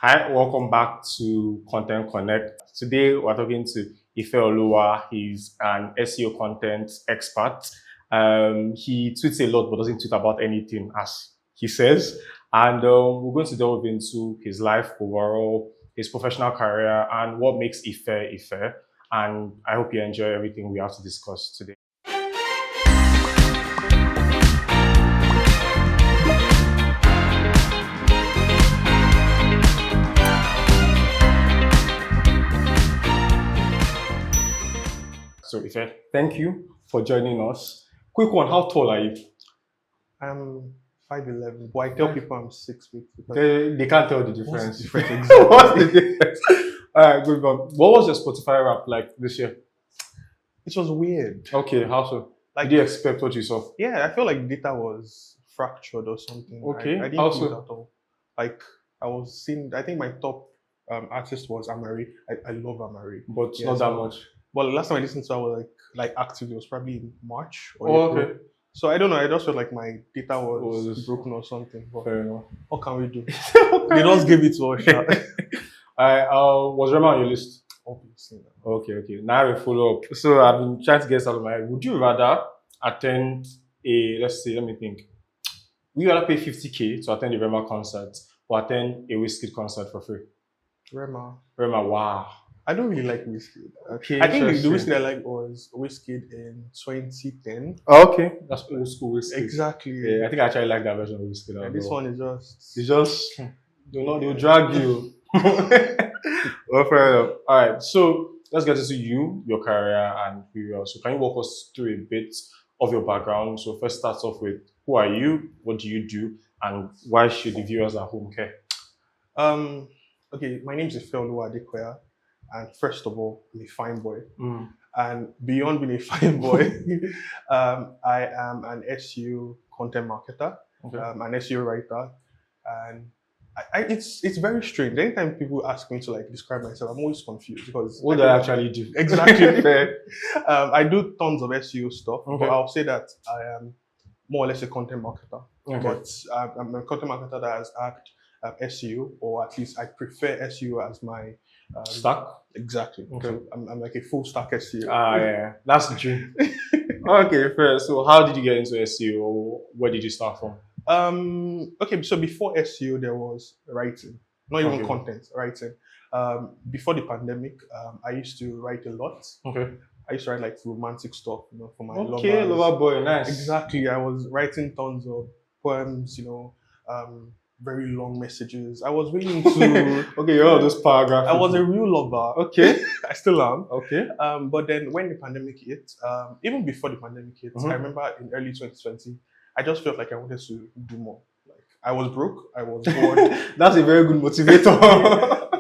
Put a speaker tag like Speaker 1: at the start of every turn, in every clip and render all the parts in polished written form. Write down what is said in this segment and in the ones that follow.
Speaker 1: Hi, welcome back to Content Connect. Today we're talking to Ifeoluwa. He's an SEO content expert. He tweets a lot but doesn't tweet about anything, as he says. And we're going to delve into his life overall, his professional career, and what makes Ife Ife. And I hope you enjoy everything we have to discuss today. So, Ife, thank you for joining us. Quick one, how tall are you?
Speaker 2: I'm 5'11", but I tell people I'm 6 feet.
Speaker 1: They can't tell the difference.
Speaker 2: Exactly.
Speaker 1: What's the difference? All right, good one. What was your Spotify rap like this year?
Speaker 2: It was weird.
Speaker 1: Okay, how so?
Speaker 2: Like,
Speaker 1: Did you expect what you saw?
Speaker 2: yeah, I feel like data was fractured or something.
Speaker 1: Okay,
Speaker 2: I didn't
Speaker 1: how
Speaker 2: feel
Speaker 1: so?
Speaker 2: it at all. Like, I was seeing, I think my top artist was Amari. I love Amari.
Speaker 1: But
Speaker 2: Yeah,
Speaker 1: not that
Speaker 2: so-
Speaker 1: much.
Speaker 2: Well, the last time I listened to her was like active, it was probably in March or
Speaker 1: Oh,
Speaker 2: April.
Speaker 1: okay.
Speaker 2: So I don't know, I just felt like my data was
Speaker 1: Was-
Speaker 2: broken or something. But
Speaker 1: Fair enough.
Speaker 2: what can we do? They just give it to us. Sha.
Speaker 1: Was Rema on your list?
Speaker 2: Obviously.
Speaker 1: Okay. Now we follow up. So I've been trying to get out of my head. Would you rather attend let me think. Would you rather pay 50K to attend a Rema concert or attend a Wizkid concert for free?
Speaker 2: Rema.
Speaker 1: Rema, wow.
Speaker 2: I don't really like Wizkid.
Speaker 1: Okay,
Speaker 2: I think the
Speaker 1: interesting.
Speaker 2: Wizkid I like was Wizkid in 2010.
Speaker 1: Oh, okay, that's old school Wizkid.
Speaker 2: Exactly.
Speaker 1: Yeah, I think I actually like that version of Wizkid.
Speaker 2: And this one is just.
Speaker 1: It's just they'll drag you. Well, fair enough. All right, so let's get into your career, and who you are. So, can you walk us through a bit of your background? So, first, start off with who are you, what do you do, and why should the viewers at home care?
Speaker 2: Okay, my name is Ifeoluwa Adekoya, and first of all, I'm a fine boy.
Speaker 1: Mm.
Speaker 2: And beyond being a fine boy, I am an SEO content marketer,
Speaker 1: Okay.
Speaker 2: an SEO writer, and it's very strange. Anytime people ask me to like describe myself, I'm always confused because
Speaker 1: What do I actually do?
Speaker 2: exactly fair. I do tons of SEO stuff,
Speaker 1: Okay.
Speaker 2: but I'll say that I am more or less a content marketer.
Speaker 1: Okay.
Speaker 2: But I'm a content marketer that has hacked SEO, or at least I prefer SEO as my
Speaker 1: Stack?
Speaker 2: Exactly.
Speaker 1: Okay.
Speaker 2: So I'm like a full stack SEO.
Speaker 1: Yeah, that's the dream. Okay, fair. So, how did you get into SEO? Where did you start from?
Speaker 2: Okay, so before SEO there was writing, not even
Speaker 1: Okay.
Speaker 2: content, writing. Before the pandemic, I used to write a lot.
Speaker 1: Okay.
Speaker 2: I used to write like romantic stuff, for my
Speaker 1: Okay,
Speaker 2: lovers.
Speaker 1: Loverboy, nice.
Speaker 2: Exactly. I was writing tons of poems, very long messages. I was really into.
Speaker 1: Okay, all those paragraphs.
Speaker 2: I was a real lover.
Speaker 1: Okay.
Speaker 2: I still am.
Speaker 1: Okay.
Speaker 2: But then when the pandemic hit, even before the pandemic hit,
Speaker 1: Mhm.
Speaker 2: I remember in early 2020, I just felt like I wanted to do more. Like I was broke, I was bored.
Speaker 1: That's a very good motivator.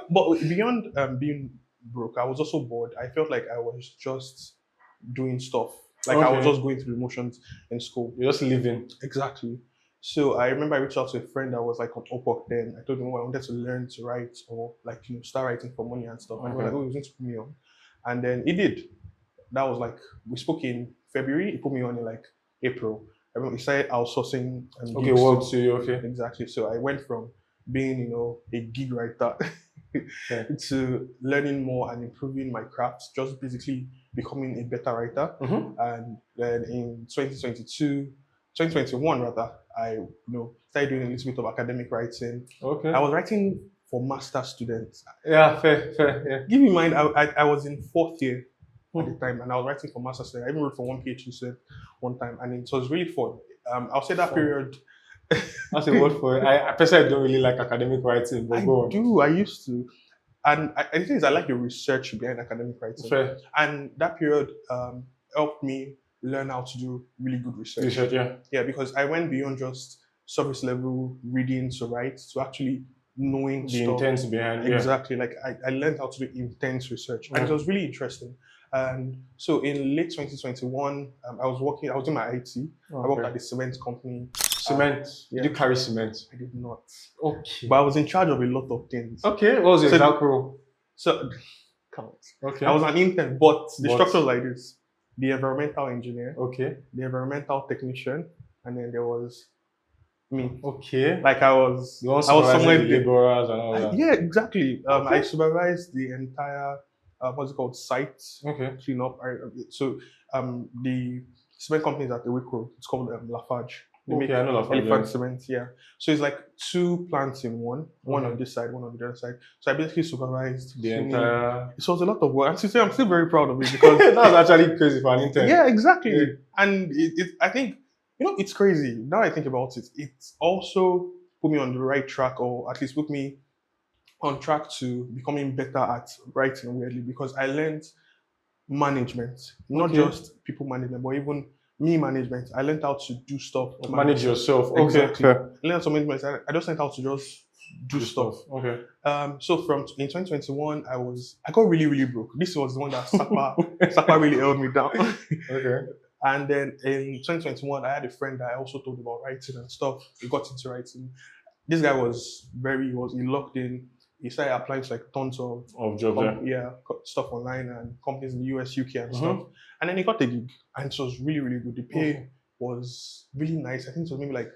Speaker 2: But beyond being broke, I was also bored. I felt like I was just doing stuff. Like I was
Speaker 1: Okay.
Speaker 2: just going through the motions in school.
Speaker 1: You're just living.
Speaker 2: Exactly. So I remember I reached out to a friend that was like on Upwork then. I told him, I wanted to learn to write or like start writing for money and stuff. And he was
Speaker 1: Okay.
Speaker 2: like, oh, he was going to put me on. And then he did. That was like, we spoke in February, he put me on in like April. I remember he started outsourcing and
Speaker 1: Okay,
Speaker 2: gigs
Speaker 1: work
Speaker 2: to-
Speaker 1: to you, okay.
Speaker 2: Exactly. So I went from being, a gig writer
Speaker 1: Okay.
Speaker 2: to learning more and improving my craft, just basically becoming a better writer.
Speaker 1: Mhm.
Speaker 2: And then in 2021 rather, I started doing a little bit of academic writing.
Speaker 1: Okay.
Speaker 2: I was writing for master students.
Speaker 1: Yeah, fair, yeah.
Speaker 2: Keep in mind, I was in fourth year at the time, and I was writing for master students. I even wrote for one PhD student one time, and it was really fun. I'll say that
Speaker 1: Fun.
Speaker 2: period.
Speaker 1: That's a word for it. I personally don't really like academic writing, but
Speaker 2: I
Speaker 1: go on.
Speaker 2: do. I used to. And the thing is, I like the research behind academic writing.
Speaker 1: Fair.
Speaker 2: And that period helped me learn how to do really good research.
Speaker 1: Research, yeah.
Speaker 2: Yeah, because I went beyond just surface level reading to write to actually knowing
Speaker 1: The
Speaker 2: stuff.
Speaker 1: intent behind it.
Speaker 2: Exactly. Like I learned how to do intense research, and it was really interesting. And so in late 2021, I was in my IT.
Speaker 1: Yeah.
Speaker 2: I worked
Speaker 1: Okay.
Speaker 2: at the cement company.
Speaker 1: Cement.
Speaker 2: yeah.
Speaker 1: Did you carry cement?
Speaker 2: I did not,
Speaker 1: Okay.
Speaker 2: but I was in charge of a lot of things.
Speaker 1: Okay, what was your
Speaker 2: So-
Speaker 1: exact role?
Speaker 2: So, come on.
Speaker 1: Okay.
Speaker 2: I was an intern, but the
Speaker 1: But-
Speaker 2: structure was like this: the environmental engineer,
Speaker 1: Okay.
Speaker 2: the environmental technician, and then there was Me.
Speaker 1: Okay.
Speaker 2: Like I was
Speaker 1: You want
Speaker 2: somewhere
Speaker 1: the laborers and all that.
Speaker 2: yeah, exactly.
Speaker 1: Okay.
Speaker 2: I supervised the entire what's it called, site
Speaker 1: Okay.
Speaker 2: cleanup. So the cement company is at the Wickrow. It's called Lafarge. They make
Speaker 1: Okay, I know that.
Speaker 2: elephant cement. Yeah. So it's like two plants in one. One
Speaker 1: Okay.
Speaker 2: on this side, one on the other side. So I basically supervised
Speaker 1: The
Speaker 2: cleaning.
Speaker 1: entire.
Speaker 2: So it was a lot of work. And to say I'm still very proud of it because
Speaker 1: That's actually crazy for an intern.
Speaker 2: yeah, exactly.
Speaker 1: Yeah.
Speaker 2: And I think, it's crazy. Now I think about it, it's also put me on the right track, or at least put me on track to becoming better at writing, weirdly, because I learned management, not
Speaker 1: Okay.
Speaker 2: just people management, but even me management. I learned how to do stuff.
Speaker 1: Manage yourself. Okay.
Speaker 2: Exactly.
Speaker 1: Fair.
Speaker 2: I learned some management. I just learned how to just do stuff.
Speaker 1: Okay.
Speaker 2: So in 2021, I got really, really broke. This was the one that Sapa really held me down.
Speaker 1: Okay.
Speaker 2: And then in 2021, I had a friend that I also told about writing and stuff. He got into writing. This guy he locked in. He started applying to like tons of
Speaker 1: jobs.
Speaker 2: stuff online and companies in the US, UK and stuff. And then he got the gig, and it was really, really good. The pay was really nice. I think it was maybe like,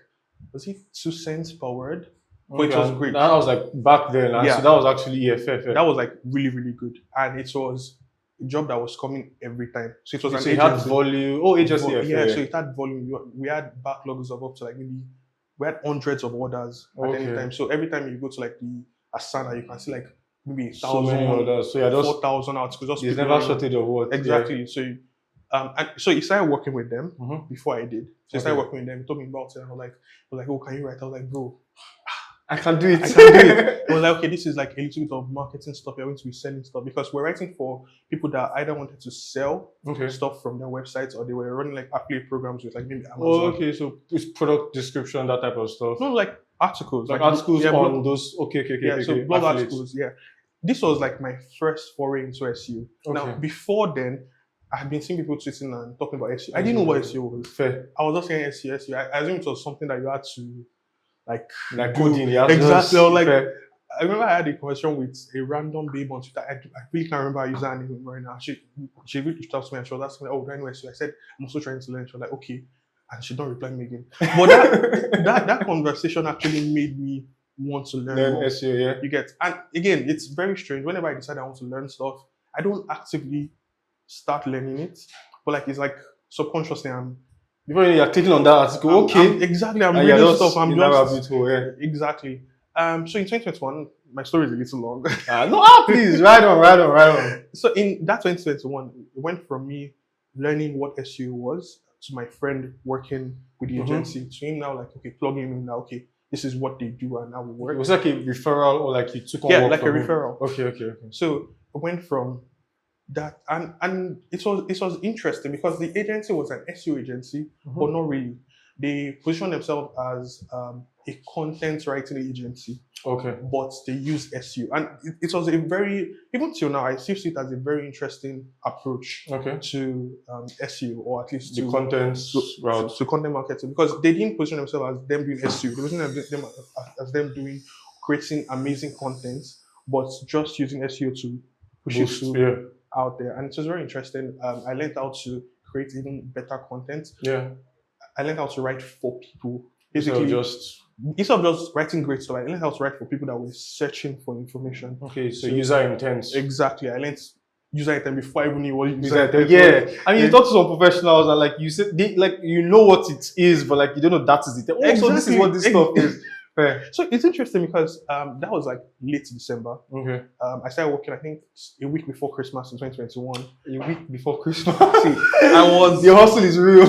Speaker 2: was it 2 cents per word? But it was great.
Speaker 1: That was like back then.
Speaker 2: Yeah.
Speaker 1: So that was actually EFF.
Speaker 2: That was like really, really good. And it was a job that was coming every time. So it was an
Speaker 1: So
Speaker 2: agency.
Speaker 1: it had volume. Oh, agency.
Speaker 2: Yeah, so it had volume. We had backlogs of up to like we had hundreds of orders at any time. So every time you go to like the Asana, you can see like maybe 1,000,
Speaker 1: so many orders. So yeah,
Speaker 2: 4,000 articles.
Speaker 1: There's never shortage of work.
Speaker 2: Exactly. Yeah. So he started working with them before I did. So he started working with them. He told me about it, and I was like, oh, can you write? I was like, bro,
Speaker 1: I can do it.
Speaker 2: I can do it. I was like, okay, this is like a little bit of marketing stuff. You're going to be selling stuff because we're writing for people that either wanted to sell stuff from their websites, or they were running like affiliate programs with like maybe Amazon.
Speaker 1: Oh, okay. So it's product description, that type of stuff.
Speaker 2: No, like articles.
Speaker 1: Like articles on those. Okay.
Speaker 2: Yeah, so blog articles. Yeah. This was like my first foray into SEO. Now, before then, I had been seeing people tweeting and talking about SEO. I didn't know what SEO was.
Speaker 1: Fair.
Speaker 2: I was just saying SEO. I assumed it was something that you had to like
Speaker 1: coding.
Speaker 2: Exactly. Or like, I remember I had a conversation with a random babe on Twitter. I really can't remember her username right now. She reached out to me and she was asking me, oh, do I know SEO? I said, I'm also trying to learn. She was like, okay. And she don't reply me again. But that conversation actually made me want to learn more.
Speaker 1: SEO, yeah.
Speaker 2: You get, and again, it's very strange. Whenever I decide I want to learn stuff, I don't actively start learning it, but like it's like subconsciously
Speaker 1: before you're clicking on that article,
Speaker 2: I'm reading stuff. I'm just exactly. So in 2021, my story is a little long.
Speaker 1: Please, right on.
Speaker 2: So in that 2021, it went from me learning what SEO was to my friend working with the agency to him now, like, okay, plugging him in now, okay, this is what they do and how we work.
Speaker 1: It was like a referral, or like you took on work
Speaker 2: like
Speaker 1: from
Speaker 2: a referral.
Speaker 1: Okay.
Speaker 2: So I went from that, and it was interesting because the agency was an SEO agency, but not really. They positioned themselves as a content writing agency. Okay. But they use SEO, and it was a very, even till now, I still see it as a very interesting approach to SEO, or at least
Speaker 1: the content route
Speaker 2: to content marketing, because they didn't position themselves as them doing SEO. They positioned them as them doing creating amazing content, but just using SEO to push it out there. And it was very interesting. I learned how to create even better content. Yeah. I learned how to write for people. Basically, instead of just writing great stuff, I learned how to write for people that were searching for information.
Speaker 1: Okay, so user intent.
Speaker 2: Exactly. I learned user intent before I even knew what user intent was.
Speaker 1: Yeah. I mean, you talk to some professionals and like you said, you know what it is, but like you don't know that is it. Oh, so this is what this stuff is.
Speaker 2: So it's interesting because that was like late December. Okay. I started working, I think, a week before Christmas in 2021.
Speaker 1: A week before Christmas?
Speaker 2: See,
Speaker 1: your hustle is real.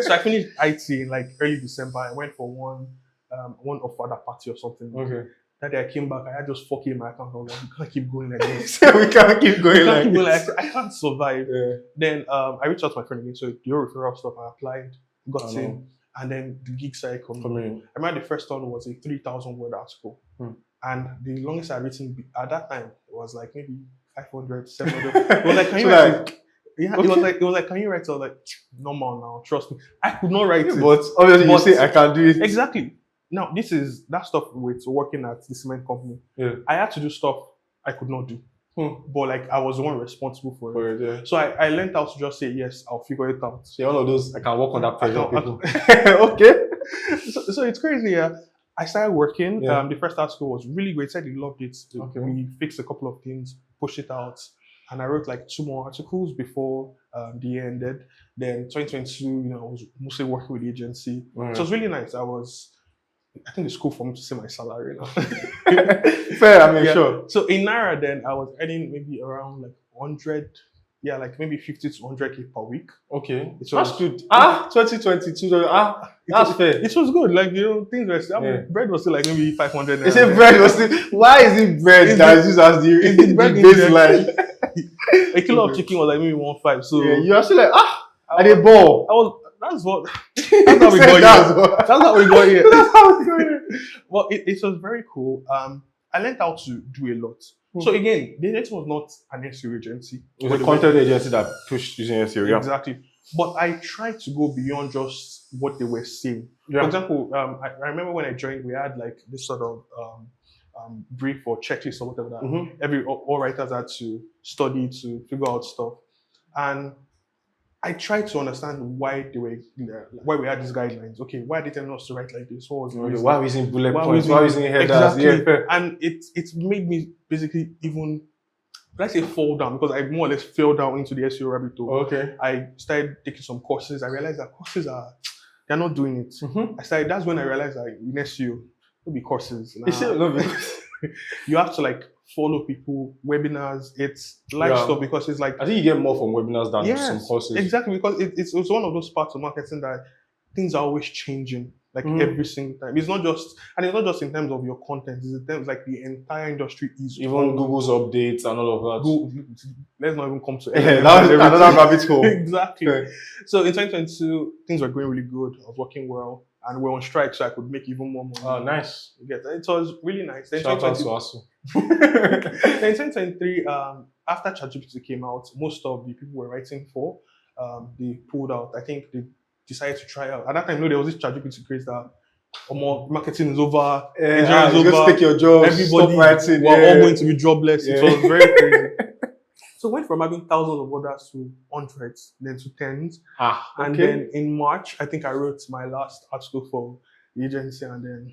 Speaker 2: So I finished IT in like early December. I went for one father party or something. Okay. That day I came back, I had just 4K in my account. I was like, we can't keep going like this.
Speaker 1: We can't keep going like this.
Speaker 2: I can't survive. Yeah. Then I reached out to my friend again. So your referral stuff, I applied, got in. And then the gig started coming. I remember the first one was a 3,000 word article. And the longest I'd written at that time was like maybe 500, 700. It was like, can you write it? Yeah, it was like, can you write it? I was like, normal now, trust me. I could not write it.
Speaker 1: But obviously you say I can do it.
Speaker 2: Exactly. Now, this is that stuff with working at the cement company. Yeah. I had to do stuff I could not do. But like I was the one responsible for it. Yeah. So I learned how to just say yes, I'll figure it out.
Speaker 1: So you're one of those I can work on that pressure people. Okay.
Speaker 2: so it's crazy. Yeah. I started working.
Speaker 1: Yeah.
Speaker 2: The first article was really great. Said he loved it.
Speaker 1: Okay.
Speaker 2: We fixed a couple of things, pushed it out, and I wrote like 2 more articles before the year ended. Then 2022, I was mostly working with the agency.
Speaker 1: Right.
Speaker 2: So it was really nice. I think it's cool for me to see my salary now.
Speaker 1: Fair, I mean, sure.
Speaker 2: So in Naira then, I was earning maybe around like 100, like maybe 50 to 100K per week.
Speaker 1: Okay.
Speaker 2: That's
Speaker 1: good. 2022. That's fair.
Speaker 2: It was good. Like, things were still, bread was still like maybe 500.
Speaker 1: Is it bread was still, why is it bread that's used as the baseline?
Speaker 2: A kilo of chicken was like maybe 1.5. So
Speaker 1: you're actually like, at a ball. That's how we got here. That's how we got here.
Speaker 2: Well, it was very cool. I learned how to do a lot. So again, the agency was not an SEO agency.
Speaker 1: It was a content agency that pushed using SEO. Yeah.
Speaker 2: Exactly. But I tried to go beyond just what they were saying.
Speaker 1: Yeah.
Speaker 2: For example, I remember when I joined, we had like this sort of brief or checklist or whatever that all writers had to study to figure out stuff. And I tried to understand why we had these guidelines. Okay, why are they telling us to write like this? What was the reason?
Speaker 1: Why are we using bullet points? Why are we using headers?
Speaker 2: Exactly.
Speaker 1: Yeah.
Speaker 2: And it made me basically even, let's say, fall down, because I more or less fell down into the SEO rabbit hole.
Speaker 1: Okay.
Speaker 2: I started taking some courses. I realized that courses they're not doing it. That's when I realized that in SEO, it'll be courses. You have to like follow people, webinars, it's live stuff, because it's like,
Speaker 1: I think you get more from webinars than some courses.
Speaker 2: Exactly, because it's one of those parts of marketing that things are always changing, like every single time. It's not just in terms of your content, it's in terms like the entire industry is
Speaker 1: even Google's updates and all of that.
Speaker 2: Let's not even come to
Speaker 1: that was another rabbit hole.
Speaker 2: Exactly. Yeah. So in 2022, things were going really good. I was working well, and we're on strike, so I could make even more money.
Speaker 1: Oh, nice.
Speaker 2: It was really nice. Then
Speaker 1: shout out to us.
Speaker 2: Then in 2023, after ChatGPT came out, most of the people we're writing for, they pulled out. I think they decided to try out. At that time, there was this ChatGPT craze that more marketing is over, engineering is over.
Speaker 1: Just take your job.
Speaker 2: Everybody, we're all going to be jobless. It was very crazy. So went from having thousands of orders to hundreds, then to tens. And then in March, I think I wrote my last article for the agency, and then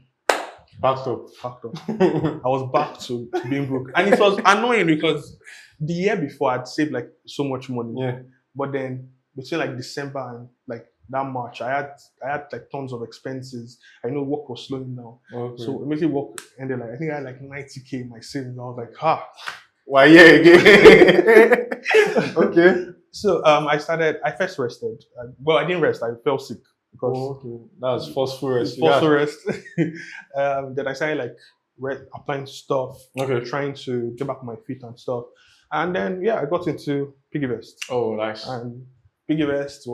Speaker 1: Backed up.
Speaker 2: I was back to being broke. And it was annoying because the year before I'd saved like so much money. Yeah. But then between like December and like that March, I had like tons of expenses. I know work was slowing down. Okay. So immediately work ended, like I think I had like 90K in my savings. I was like,
Speaker 1: why again? Okay.
Speaker 2: So I first rested. I didn't rest. I fell sick. Because
Speaker 1: that was forceful rest.
Speaker 2: Then I started like applying stuff, trying to get back on my feet and stuff. And then I got into PiggyVest.
Speaker 1: Oh, nice.
Speaker 2: And PiggyVest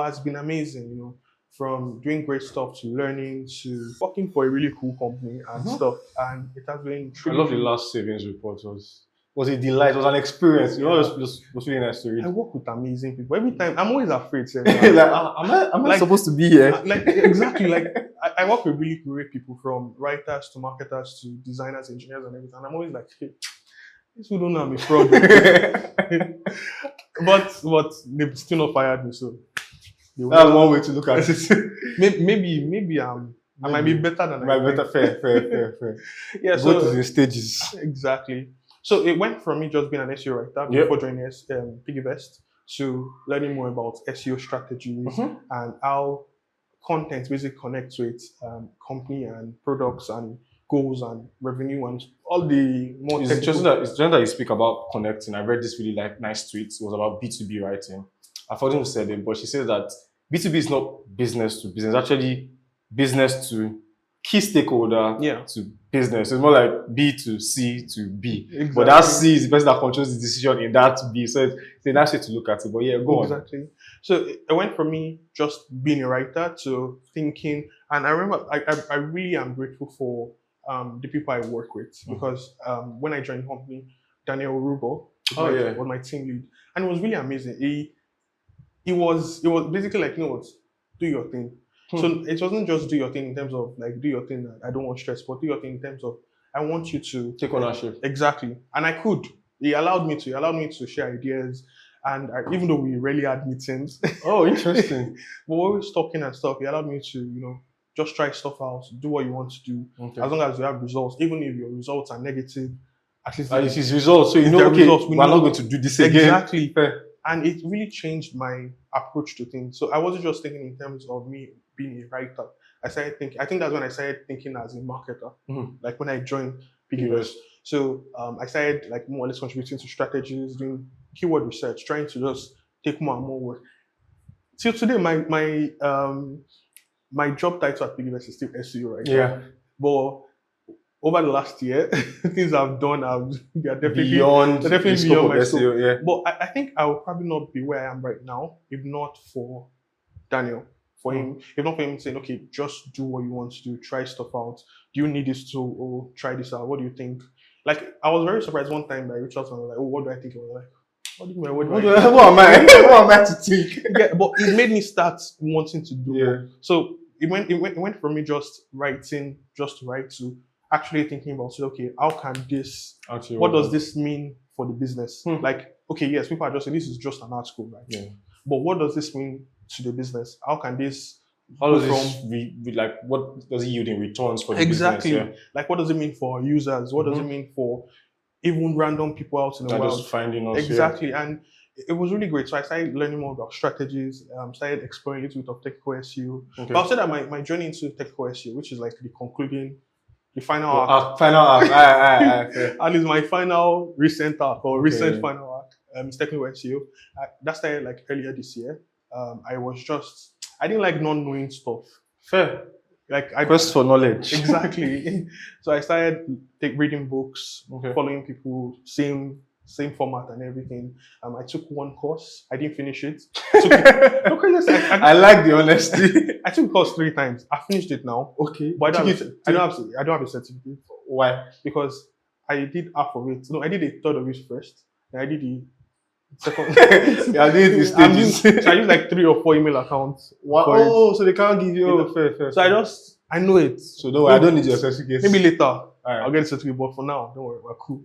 Speaker 2: has been amazing, from doing great stuff to learning to working for a really cool company and stuff. And it has been
Speaker 1: I love the last savings report. Was a delight. It was an experience. It was really nice to read.
Speaker 2: I work with amazing people. Every time, I'm always afraid.
Speaker 1: Am I supposed to be here?
Speaker 2: Exactly. I work with really great people, from writers to marketers to designers, engineers, and everything. And I'm always like, hey, these people don't know I'm a fraud. but they've still not fired me. So
Speaker 1: that's one way to look at it.
Speaker 2: maybe I might be better than I think.
Speaker 1: Fair.
Speaker 2: Yeah.
Speaker 1: Go to the stages.
Speaker 2: Exactly. So it went from me just being an SEO writer before joining PiggyVest to learning more about SEO strategies and how content basically connects with company and products and goals and revenue and all the more.
Speaker 1: It's interesting that you speak about connecting. I read this really nice tweet. It was about B2B writing. I forgot who said it, but she said that B2B is not business to business, actually business to key stakeholder to business. It's more like B to C to B. Exactly. But that C is the person that controls the decision in that B. So it's a nice way to look at it. But go on.
Speaker 2: Exactly. So it went from me just being a writer to thinking. And I remember I really am grateful for the people I work with, because when I joined the company, Daniel Rubo was my team lead. And it was really amazing. It was basically like, do your thing. So it wasn't just do your thing in terms of like, do your thing, I don't want stress, but do your thing in terms of, I want you to
Speaker 1: take ownership.
Speaker 2: Exactly. And I could. He allowed me to share ideas. And even though we rarely had meetings.
Speaker 1: Oh, interesting.
Speaker 2: But we were always talking and stuff. He allowed me to, just try stuff out, do what you want to do.
Speaker 1: Okay.
Speaker 2: As long as you have results, even if your results are negative, at least
Speaker 1: it is results. So you know, okay,
Speaker 2: results,
Speaker 1: we're not going to do this again.
Speaker 2: Exactly. And it really changed my approach to things. So I wasn't just thinking in terms of me being a writer. I started thinking, I think that's when I started thinking as a marketer, like when I joined PiggyVest. So I started like more or less contributing to strategies, doing keyword research, trying to just take more and more work. Till today, my job title at PiggyVest is still SEO, right?
Speaker 1: Yeah.
Speaker 2: But over the last year, things I've done, they are definitely
Speaker 1: beyond
Speaker 2: beyond my
Speaker 1: SEO,
Speaker 2: scope.
Speaker 1: yeah.
Speaker 2: But I think I will probably not be where I am right now if not for Daniel. For him, if not for him saying, okay, just do what you want to do, try stuff out. Do you need this tool? Or try this out. What do you think? Like, I was very surprised one time that I reached out to him, I was like, oh, what do I think? I was like, what do you mean? What
Speaker 1: am I? What am I to think?
Speaker 2: Yeah, but it made me start wanting to do
Speaker 1: more.
Speaker 2: So it went from me just writing, just to write, to actually thinking about, so, okay, how can this, what does this mean for the business? Like, okay, yes, people are just saying this is just an article, right? Yeah. But what does this mean to the business? How can this,
Speaker 1: what does it yield in returns for the business? Yeah.
Speaker 2: Like, what does it mean for users? What does it mean for even random people out in the world?
Speaker 1: Just finding us.
Speaker 2: Exactly. Yeah. And it was really great. So I started learning more about strategies, started exploring a little bit of technical SEO. Okay. But I'll say that my journey into technical SEO, which is like the final arc. And it's my final recent arc or recent final arc. It's technical SEO. That started like earlier this year. I didn't like not knowing stuff.
Speaker 1: Fair.
Speaker 2: Like
Speaker 1: quest for knowledge.
Speaker 2: Exactly. So I started reading books, following people, same format and everything. I took one course. I didn't finish it.
Speaker 1: I like the honesty.
Speaker 2: I took the course 3 times. I finished it now.
Speaker 1: Okay.
Speaker 2: But I don't have a certificate.
Speaker 1: Why?
Speaker 2: Because I did half of it. No, I did a third of it first. Then I did the second.
Speaker 1: I did the stages.
Speaker 2: So I used like 3 or 4 email accounts.
Speaker 1: Oh, so they can't give you fair.
Speaker 2: So I know it.
Speaker 1: So don't worry, I don't need your certificate.
Speaker 2: Maybe later. I'll get a certificate, but for now, don't worry, we're cool.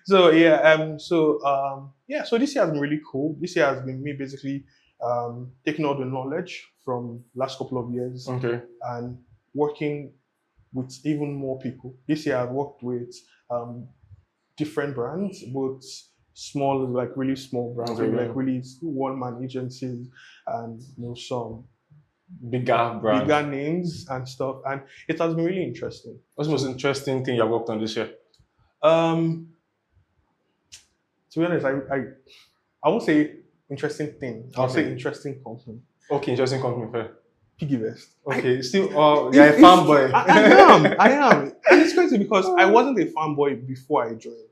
Speaker 2: So so this year has been really cool. This year has been me basically taking all the knowledge from last couple of years and working with even more people. This year I've worked with different brands, both small, like really small brands, like really one-man agencies, and some bigger names and stuff, and it has been really interesting.
Speaker 1: What's the most interesting thing you've worked on this year?
Speaker 2: To be honest, I won't say interesting thing. I'll say interesting company.
Speaker 1: Okay, interesting company. Fair.
Speaker 2: PiggyVest.
Speaker 1: Okay, still, you're a fanboy.
Speaker 2: I am, and it's crazy because I wasn't a fanboy before I joined.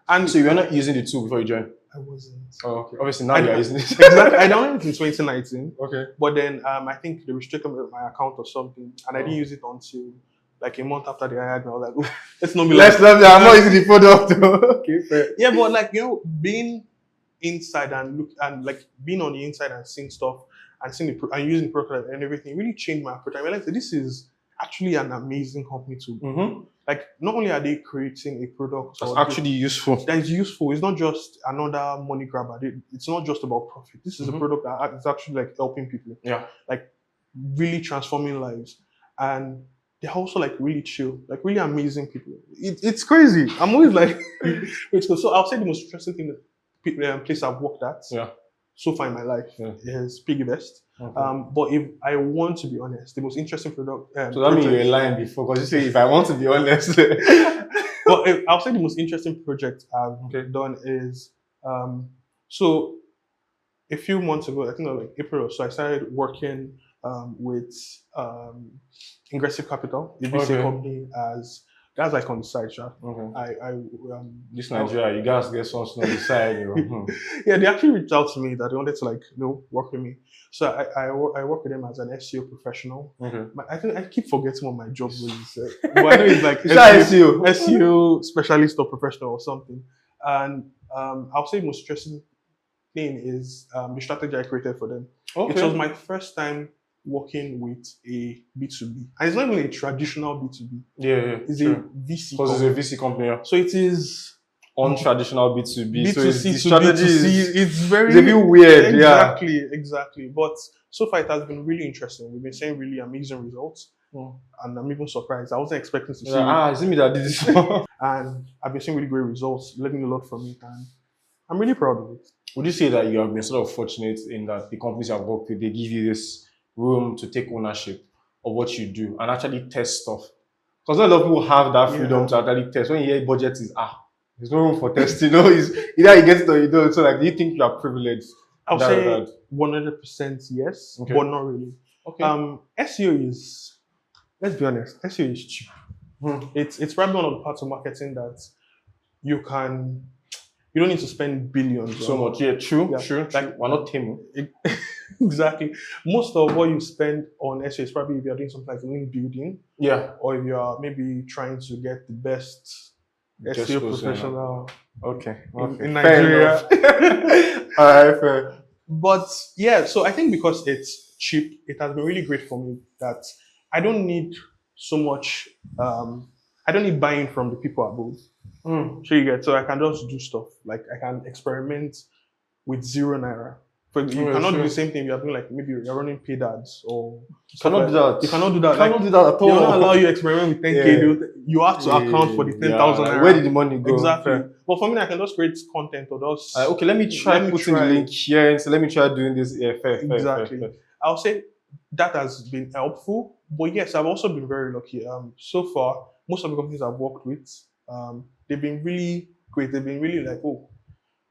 Speaker 1: And so you were not using the tool before you joined?
Speaker 2: I wasn't.
Speaker 1: Oh, okay. Obviously now you're using it.
Speaker 2: Exactly. I downloaded it in 2019.
Speaker 1: Okay.
Speaker 2: But then I think they restricted my account or something, and I didn't use it until like a month after they hired me. I was like, oh, let's not be
Speaker 1: I'm not using the product though. Okay, fair.
Speaker 2: Yeah, but like being inside and like being on the inside and seeing stuff and seeing and using the product and everything really changed my approach. I realized that this is actually an amazing company too. Like, not only are they creating a product
Speaker 1: that's actually useful.
Speaker 2: That is useful. It's not just another money grabber. It's not just about profit. This is a product that is actually like helping people. Yeah. Like really transforming lives. And they're also like really chill, like really amazing people. It's crazy. I'm always like, so I'll say the most interesting thing that place I've worked at so far in my life is PiggyVest. But if I want to be honest, the most interesting product.
Speaker 1: So that means you're in line before, because you say if I want to be honest.
Speaker 2: Well, I'll say the most interesting project I've done is so a few months ago, I think it was like April or so, I started working with Ingressive Capital, a VC company, that's like on the side, Sha.
Speaker 1: This Nigeria, you guys get something on the side.
Speaker 2: Yeah, they actually reached out to me that they wanted to work with me. So I work with them as an SEO professional. I think I keep forgetting what my job was. But I know it's like SEO specialist or professional or something. And I'll say the most stressing thing is the strategy I created for them. It was my first time working with a B2B. And it's not even a traditional B2B. It's a VC company.
Speaker 1: Because it's a VC company,
Speaker 2: So it is
Speaker 1: untraditional B2B.
Speaker 2: B2C
Speaker 1: so the strategy
Speaker 2: it's very
Speaker 1: it's a bit weird.
Speaker 2: Exactly. But so far it has been really interesting. We've been seeing really amazing results, and I'm even surprised. I wasn't expecting to see it.
Speaker 1: Is it me that did this?
Speaker 2: And I've been seeing really great results, learning a lot from it, and I'm really proud of it.
Speaker 1: Would you say that you have been sort of fortunate in that the companies you have worked with, they give you this room to take ownership of what you do and actually test stuff? Because not a lot of people have that freedom to actually test. When you hear budget is, there's no room for testing. It's either you get it or you don't. So like, do you think you are privileged?
Speaker 2: I'll say 100% yes, but not really.
Speaker 1: Okay.
Speaker 2: SEO is, let's be honest, SEO is cheap. It's probably one of the parts of marketing that you don't need to spend billions.
Speaker 1: So much. Yeah, true. Like, we're not Temu.
Speaker 2: Exactly. Most of what you spend on SEO is probably if you're doing something like link building.
Speaker 1: Yeah.
Speaker 2: Or if you're maybe trying to get the best SEO professional in Nigeria.
Speaker 1: Alright, fair.
Speaker 2: But yeah, so I think because it's cheap, it has been really great for me that I don't need so much, I don't need buying from the people above. So I can just do stuff. Like I can experiment with €0. You cannot do the same thing. You're doing like maybe you're running paid ads or
Speaker 1: you cannot do that.
Speaker 2: You cannot do that.
Speaker 1: You cannot do that at all.
Speaker 2: They don't allow you to experiment with 10K. You have to account for the 10,000 naira.
Speaker 1: Where did the money go?
Speaker 2: Exactly. But for me, I can just create content or just
Speaker 1: okay. Let me try putting the link here. So let me try doing this. Yeah, fair.
Speaker 2: I'll say that has been helpful. But yes, I've also been very lucky. So far, most of the companies I've worked with, they've been really great. They've been really like, oh,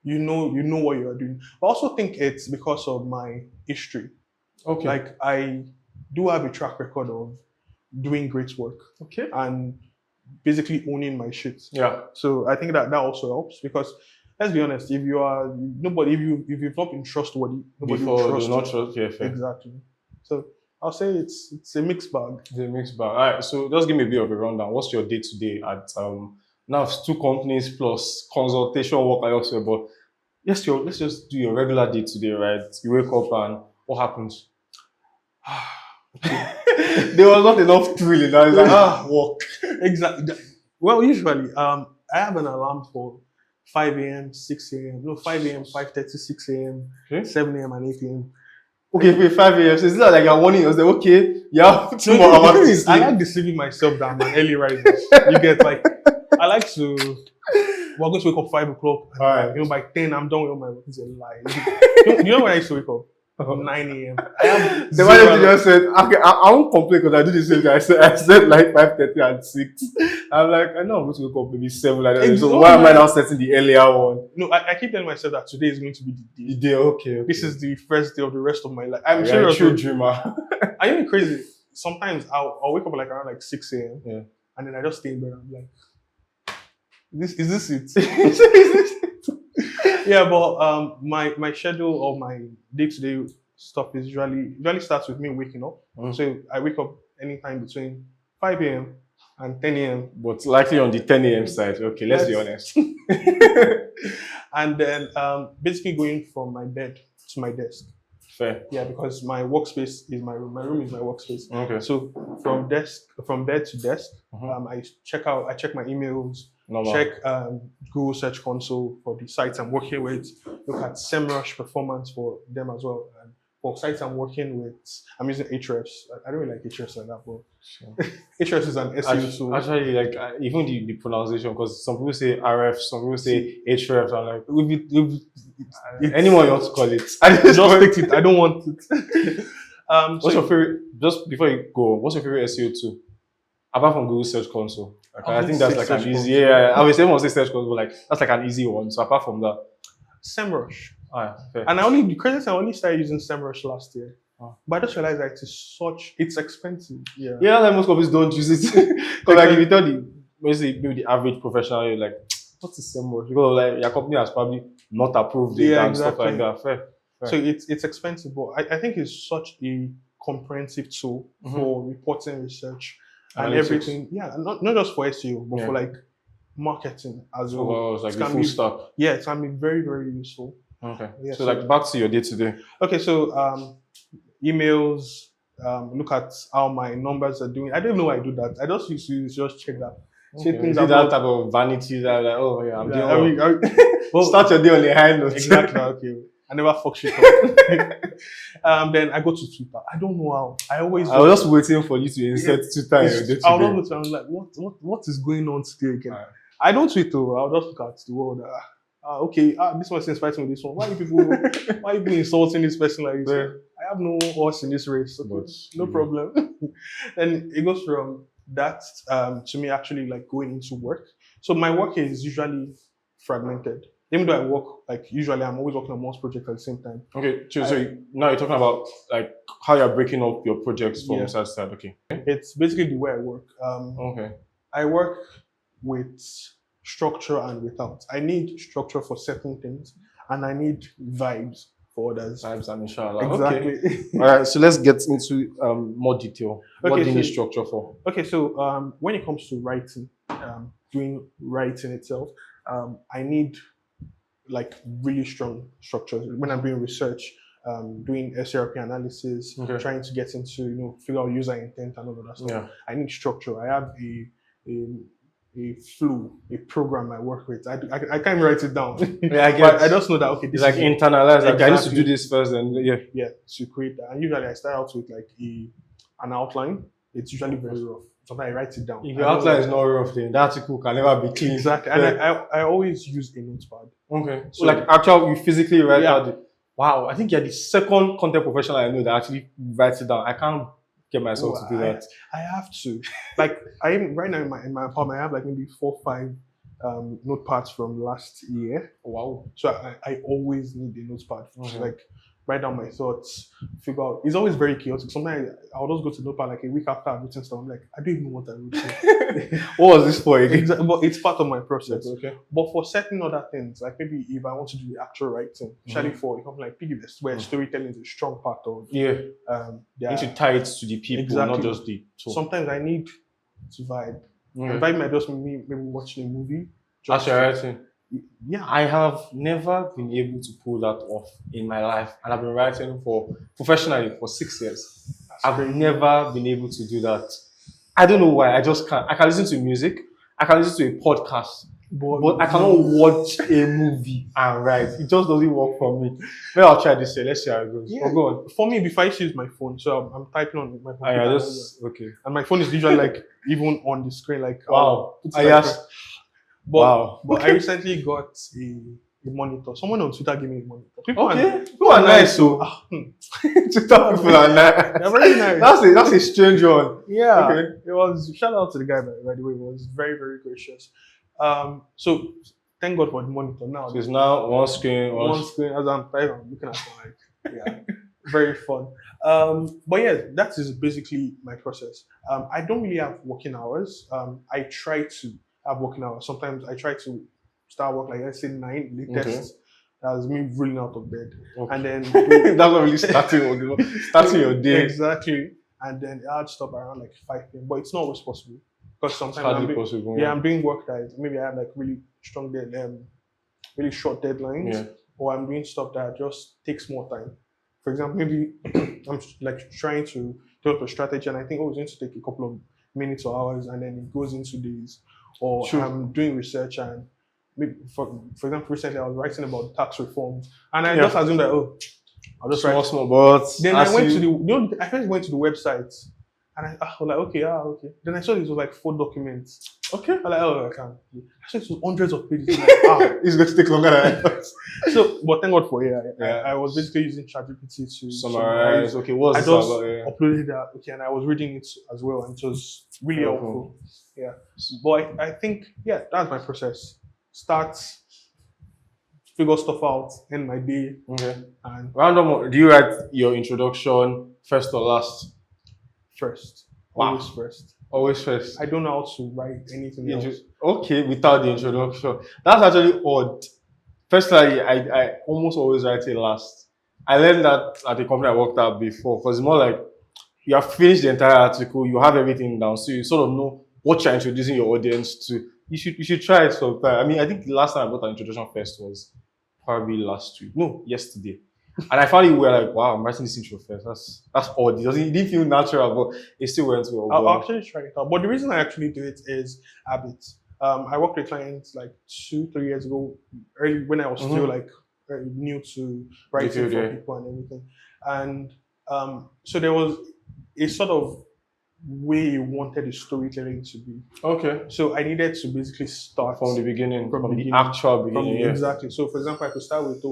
Speaker 2: you know what you are doing. I also think it's because of my history.
Speaker 1: Okay.
Speaker 2: Like I do have a track record of doing great work.
Speaker 1: Okay.
Speaker 2: And basically owning my shit.
Speaker 1: Yeah.
Speaker 2: So I think that also helps because let's be honest, if you've not been trustworthy, nobody will trust you.
Speaker 1: Not trust. Yeah, fair.
Speaker 2: Exactly. So I'll say it's a mixed bag.
Speaker 1: It's a mixed bag. All right. So just give me a bit of a rundown. What's your day to day at now it's 2 companies plus consultation work I also, but let's just do your regular day to day, right? You wake up and what happens? There was not enough thrill in that. It's like work.
Speaker 2: Exactly. Well, usually I have an alarm for 5 a.m., 6 a.m. No, 5 a.m., 5:30, 6 a.m., 7 a.m. and 8 a.m.
Speaker 1: Okay, for 5 a.m. So it's not like you're warning yourself, okay, you have 2 more hours to sleep.
Speaker 2: I like deceiving myself that I'm an early riser. You get like, I like to, we're going to wake up 5 o'clock. And, by 10, I'm done with all my work. It's a lie. you know when I used to wake up? 9 a.m.
Speaker 1: The manager just said, okay, I won't complain because I do the same thing. I said like 5:30 and 6. I'm like, I know I'm going to wake up maybe 7 like that. So why am I now setting the earlier one?
Speaker 2: No, I keep telling myself that today is going to be the day.
Speaker 1: Okay.
Speaker 2: This is the first day of the rest of my life. I'm
Speaker 1: sure you're a true dreamer.
Speaker 2: Are you crazy? Sometimes I'll wake up like around like 6 a.m.
Speaker 1: Yeah.
Speaker 2: And then I just stay in bed and I'm like, is this it? Yeah, but my schedule or my day-to-day stuff is usually starts with me waking up. So I wake up anytime between 5 a.m. and 10 a.m.
Speaker 1: But likely on the 10 a.m. side. Okay, let's be honest.
Speaker 2: And then basically going from my bed to my desk.
Speaker 1: Fair.
Speaker 2: Yeah, because my workspace is my room. My room is my workspace.
Speaker 1: Okay.
Speaker 2: So from bed to desk, I check my emails.
Speaker 1: Normal.
Speaker 2: Check Google Search Console for the sites I'm working with. Look at SEMrush performance for them as well. And for sites I'm working with, I'm using Ahrefs. I don't really like Ahrefs like that, but Ahrefs is an SEO tool.
Speaker 1: Actually, like even the pronunciation, because some people say RF, some people say Ahrefs. I'm like, anyone you want to call it.
Speaker 2: Just take it. I don't want it.
Speaker 1: What's your favorite? Just before you go, what's your favorite SEO tool? Apart from Google Search Console. I think that's like an easy. Yeah, I was saying say Search Console, but like that's like an easy one. So apart from that,
Speaker 2: SEMrush.
Speaker 1: Fair.
Speaker 2: And I only started using SEMrush last year. But I just realized that it's expensive. Yeah.
Speaker 1: Yeah, like most companies don't use it. Because like if you tell maybe the average professional, you're like, what's the SEMrush? Because like your company has probably not approved it and stuff like that. Fair.
Speaker 2: So it's expensive, but I think it's such a comprehensive tool for reporting, research, and everything. Yeah, not just for SEO, but for like marketing as well.
Speaker 1: Well, it's like the full stack.
Speaker 2: Yeah, it can be very, very useful.
Speaker 1: Okay. Yeah, so like back to your day to day.
Speaker 2: Okay, so emails, look at how my numbers are doing. I don't even know why I do that. I just used to just check that.
Speaker 1: Okay. Things that type of vanity that like, oh yeah, I'm doing well. Start your day on a high note.
Speaker 2: Exactly. Okay. I never fuck shit up. Then I go to Twitter. I don't know how. I was
Speaker 1: just waiting for you to insert Twitter.
Speaker 2: I'll not go to. I'm like, what is going on today again? I don't tweet though. I'll just look at the world. Okay, this person's fighting with this one. Why are you people insulting this person like this? Yeah. I have no horse in this race, so no problem. And it goes from that to me actually like going into work. So my work is usually fragmented. Even though I work, like usually I'm always working on most projects at the same time.
Speaker 1: Okay, so now you're talking about like how you're breaking up your projects from side to side. Okay.
Speaker 2: It's basically the way I work. I work with structure and without. I need structure for certain things and I need vibes for others.
Speaker 1: Vibes and inshallah.
Speaker 2: Exactly.
Speaker 1: Okay. All right, so let's get into more detail. What do you need structure for?
Speaker 2: Okay, so when it comes to writing, doing writing itself, I need like really strong structure. When I'm doing research, doing SERP analysis, trying to get into, figure out user intent and all of that stuff. Yeah. I need structure. I have a flow, a program I work with. I can't even write it down.
Speaker 1: Yeah, I
Speaker 2: just know that, okay,
Speaker 1: this is like internalize, like I need to do this first and
Speaker 2: to create that. And usually I start out with like an outline. It's usually very rough. Sometimes I write it down.
Speaker 1: If your outline is not rough, then the article can never be clean.
Speaker 2: Exactly. And I always use a notepad.
Speaker 1: Okay. So like actually you physically write out wow, I think you're the second content professional I know that actually writes it down. I can't get myself to do that.
Speaker 2: I have to. Like right now in my apartment, I have like maybe 4 or 5 notepads from last year.
Speaker 1: Wow.
Speaker 2: So I always need a notepad. Like write down my thoughts, figure out. It's always very chaotic. Sometimes I'll just go to notepad like a week after I've written stuff. I'm like, I don't even know what I wrote.
Speaker 1: What was this for again?
Speaker 2: Exactly, but it's part of my process.
Speaker 1: Okay.
Speaker 2: But for certain other things, like maybe if I want to do the actual writing, especially for a company like PiggyVest, where storytelling is a strong part of
Speaker 1: you need to tie it to the people, not just the tool.
Speaker 2: Sometimes I need to vibe. Vibe might just mean maybe watching a movie.
Speaker 1: As you're writing.
Speaker 2: Yeah,
Speaker 1: I have never been able to pull that off in my life, and I've been writing professionally for 6 years. I've never been able to do that. I don't know why. I just can't. I can listen to music. I can listen to a podcast, but I cannot watch a movie and write. It just doesn't work for me. Maybe I'll try this year. Let's see how it goes.
Speaker 2: Yeah. Go on. For me, before I use my phone, so I'm typing on my computer.
Speaker 1: Okay.
Speaker 2: And my phone is usually like even on the screen, like
Speaker 1: wow.
Speaker 2: But I recently got a monitor. Someone on Twitter gave me a monitor. People
Speaker 1: are nice, so Twitter people are nice.
Speaker 2: They're very nice.
Speaker 1: That's a strange one.
Speaker 2: Yeah. Okay. It was shout out to the guy by the way. It was very, very gracious. So thank God for the monitor now.
Speaker 1: So it's now one screen
Speaker 2: as I'm looking at it, like very fun. But yeah, that is basically my process. I don't really have working hours. I try to have working hours. Sometimes I try to start work like let's say 9 latest. That's me rolling out of bed, and then
Speaker 1: that's not really starting your day.
Speaker 2: Exactly, and then I'd stop around like 5 p.m. But it's not always possible because sometimes I'm doing work that maybe I have like really strong really short deadlines, or I'm doing stuff that just takes more time. For example, maybe I'm like trying to develop a strategy, and I think it's going to take a couple of minutes or hours, and then it goes into days. Or I'm doing research, and maybe for example, recently I was writing about tax reforms, and I just assumed that I'll just write
Speaker 1: small. But
Speaker 2: then I went to I first went to the website, and I was like, okay. Then I saw this was like 4 documents. Okay, I'm like, I can't. I saw it was hundreds of pages. Like,
Speaker 1: it's going to take longer than I thought.
Speaker 2: So, but thank God for I was basically using ChatGPT to
Speaker 1: summarize. Okay, what's
Speaker 2: I just uploaded that. Okay, and I was reading it as well, and it was really helpful. Yeah, but I think that's my process. Start, figure stuff out, end my day.
Speaker 1: Okay.
Speaker 2: And
Speaker 1: random. Do you write your introduction first or last?
Speaker 2: First.
Speaker 1: Wow.
Speaker 2: Always first.
Speaker 1: Always first.
Speaker 2: I don't know how to write anything else.
Speaker 1: Okay, without the introduction. That's actually odd. Personally, I almost always write it last. I learned that at the company I worked at before, because it's more like you have finished the entire article, you have everything down, so you sort of know what you're introducing your audience to. You should try it sometime. I mean, I think the last time I got an introduction first was probably last week. No, yesterday. And I found it like, wow, I'm writing this intro first. That's odd. It didn't feel natural, but it still went well.
Speaker 2: I'll actually try it out. But the reason I actually do it is habit. I worked with clients like 2-3 years ago, early when I was still like new to writing
Speaker 1: field,
Speaker 2: for
Speaker 1: yeah.
Speaker 2: people and everything. And so there was a sort of way he wanted the storytelling to be.
Speaker 1: Okay.
Speaker 2: So I needed to basically start
Speaker 1: From the beginning,
Speaker 2: From
Speaker 1: from the
Speaker 2: beginning.
Speaker 1: actual beginning, yeah.
Speaker 2: Exactly. So for example, I could start with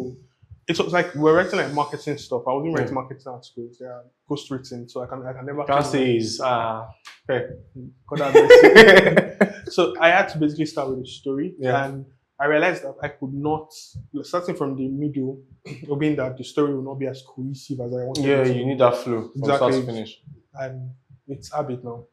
Speaker 2: it was like we're writing like marketing stuff. I wasn't writing
Speaker 1: Yeah.
Speaker 2: marketing articles. They are ghost written, so I can never
Speaker 1: Can't say is okay.
Speaker 2: God have mercy. So I had to basically start with a story,
Speaker 1: Yeah.
Speaker 2: and I realized that I could not, starting from the middle, hoping that the story will not be as cohesive as I wanted.
Speaker 1: Yeah,
Speaker 2: it to
Speaker 1: you
Speaker 2: be.
Speaker 1: need that flow from start
Speaker 2: Exactly.
Speaker 1: to finish.
Speaker 2: And it's habit now.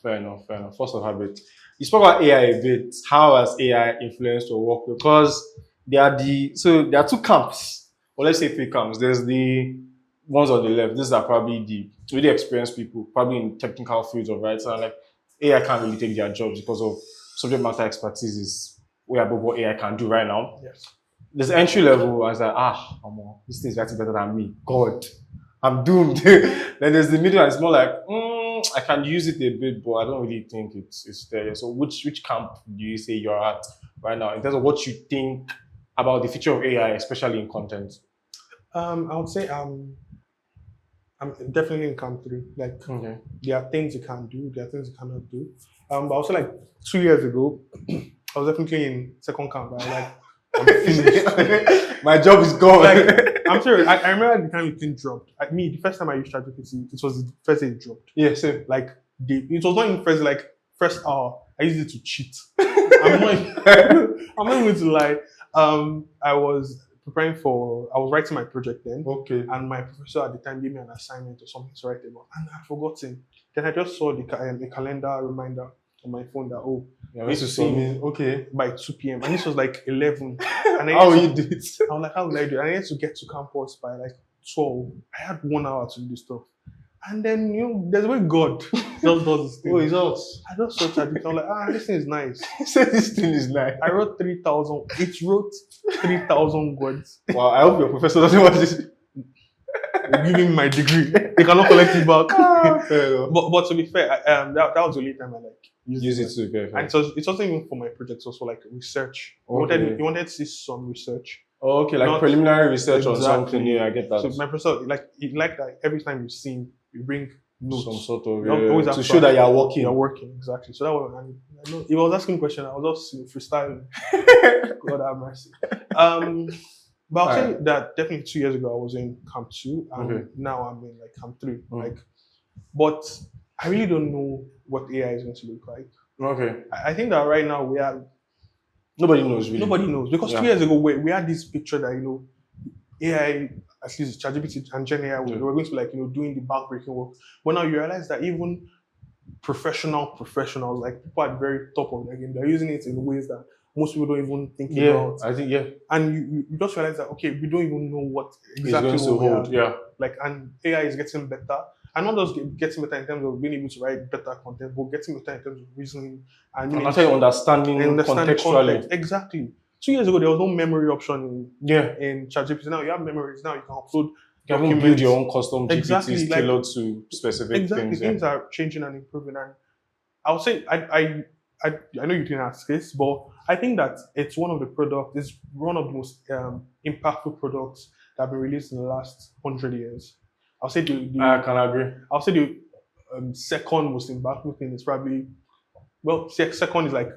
Speaker 1: Fair enough, fair enough. Force of habit. You spoke about AI a bit. How has AI influenced your work? Because there are two camps, or let's say three camps. There's the ones on the left. These are probably the really experienced people, probably in technical fields of writing. Like AI can't really take their jobs because of subject matter expertise is way above what AI can do right now.
Speaker 2: Yes.
Speaker 1: There's entry level. I was like, this thing's writing better than me. God, I'm doomed. Then there's the middle, and it's more like, I can use it a bit, but I don't really think it's there. So which camp do you say you're at right now in terms of what you think about the future of AI, especially in content?
Speaker 2: I would say I'm definitely in camp 3. Like there are things you can do, there are things you cannot do. But also like 2 years ago, I was definitely in second camp. I was like, I'm finished.
Speaker 1: My job is gone.
Speaker 2: Like, I'm serious. I remember the time the thing dropped. The first time I used ChatGPT, it was the first day it dropped.
Speaker 1: Yeah, same.
Speaker 2: Like it was not in first hour. I used it to cheat. I'm not going to lie. I was writing my project then.
Speaker 1: Okay.
Speaker 2: And my professor at the time gave me an assignment or something to write about, and I'd forgotten. Then I just saw the calendar reminder on my phone that
Speaker 1: this is something. Okay.
Speaker 2: By 2 p.m. and this was like 11. And
Speaker 1: how you did it?
Speaker 2: I was like, how will I do it? And I had to get to campus by like 12. I had 1 hour to do this stuff. And then there's a way God just does this thing.
Speaker 1: Oh, it's us.
Speaker 2: I just saw ChatGPT. I was like, this thing is nice.
Speaker 1: He said this thing is nice.
Speaker 2: I wrote 3,000. It wrote 3,000 words.
Speaker 1: Wow, I hope your professor doesn't watch this.
Speaker 2: Giving my degree. They cannot collect it back.
Speaker 1: Fair
Speaker 2: but to be fair, that was the only time I
Speaker 1: use it too. Fair.
Speaker 2: And it wasn't even for my project. It was for like research.
Speaker 1: Okay.
Speaker 2: He wanted to see some research.
Speaker 1: Oh, okay, like preliminary research on
Speaker 2: Exactly.
Speaker 1: something. Yeah, I get that.
Speaker 2: So my professor, he liked that every time you sing, you bring notes.
Speaker 1: Some sort of
Speaker 2: to
Speaker 1: show that you're working.
Speaker 2: You're working, exactly. So that was, I know he was asking a question. I was just freestyling. God have mercy. But I'll say that definitely 2 years ago I was in camp 2, and now I'm in like camp 3. But I really don't know what AI is going to look like.
Speaker 1: Okay.
Speaker 2: I think that right now we are.
Speaker 1: Nobody knows really.
Speaker 2: Nobody knows, because 2 years ago we had this picture that AI, at least ChatGPT and Gen AI, we were going to be doing the backbreaking work. But now you realize that even professionals, like people at the very top of the game, they're using it in ways that most people don't even think about.
Speaker 1: I think
Speaker 2: And you just realize that we don't even know what exactly
Speaker 1: it's going to hold.
Speaker 2: Yeah. And AI is getting better. And not just getting better in terms of being able to write better content, but getting better in terms of reasoning and
Speaker 1: actually understanding contextually.
Speaker 2: Context. Exactly. 2 years ago, there was no memory option in ChatGPT. Now you have memories. Now you can upload.
Speaker 1: You can build your own custom GPTs tailored to specific things.
Speaker 2: Things are changing and improving. And I would say, I know you didn't ask this, but I think that it's one of the most impactful products that have been released in the last 100 years. I'll say
Speaker 1: I can agree.
Speaker 2: I'll say the second most impactful thing is probably, second is like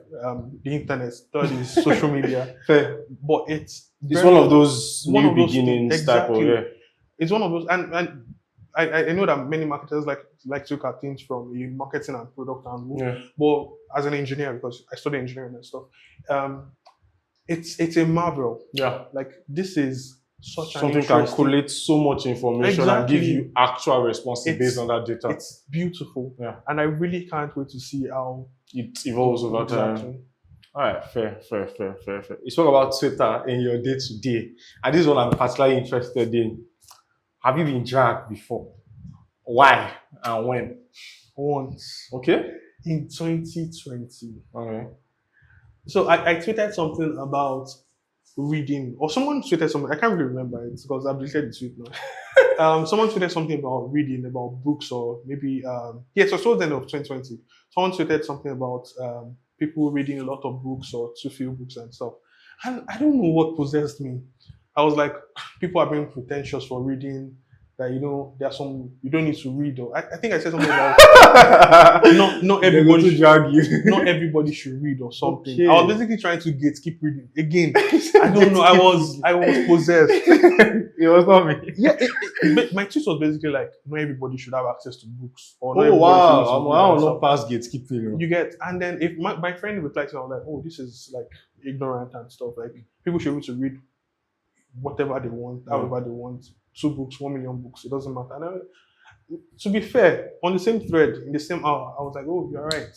Speaker 2: the internet, third is social media.
Speaker 1: Fair.
Speaker 2: But it's
Speaker 1: one of those new beginnings type of.
Speaker 2: It's one of those, and I know that many marketers like to look at things from a marketing and product angle. But as an engineer, because I study engineering and stuff, it's a marvel.
Speaker 1: Yeah.
Speaker 2: Like this is
Speaker 1: something can collate so much information and give you actual responses based on that data.
Speaker 2: It's beautiful.
Speaker 1: Yeah.
Speaker 2: And I really can't wait to see how
Speaker 1: it evolves over time. All right, fair. You spoke about Twitter in your day-to-day. And this is what I'm particularly interested in. Have you been dragged before? Why and when?
Speaker 2: Once.
Speaker 1: Okay.
Speaker 2: In 2020.
Speaker 1: Okay.
Speaker 2: So I tweeted something about reading, or someone tweeted something. I can't really remember it because I've deleted the tweet now. Someone tweeted something about reading, about books, or maybe so it was the end of 2020. Someone tweeted something about people reading a lot of books or too few books and stuff. And I don't know what possessed me. I was like, people are being pretentious for reading. That there are some you don't need to read. Or I think I said something about not everybody not everybody should read or something.
Speaker 1: Okay.
Speaker 2: I was basically trying to keep reading again. I don't know. I was possessed.
Speaker 1: It was not me.
Speaker 2: Yeah, but my tweet was basically like, not everybody should have access to books. Or not
Speaker 1: Oh
Speaker 2: everybody
Speaker 1: wow!
Speaker 2: should
Speaker 1: I don't know past gatekeeping.
Speaker 2: You get, and then if my friend replied to me, I was like, oh, this is like ignorant and stuff. Like people should be able to read whatever they want, however they want. 2 books, 1 million books, it doesn't matter. And to be fair, on the same thread, in the same hour, I was like, oh, you're right.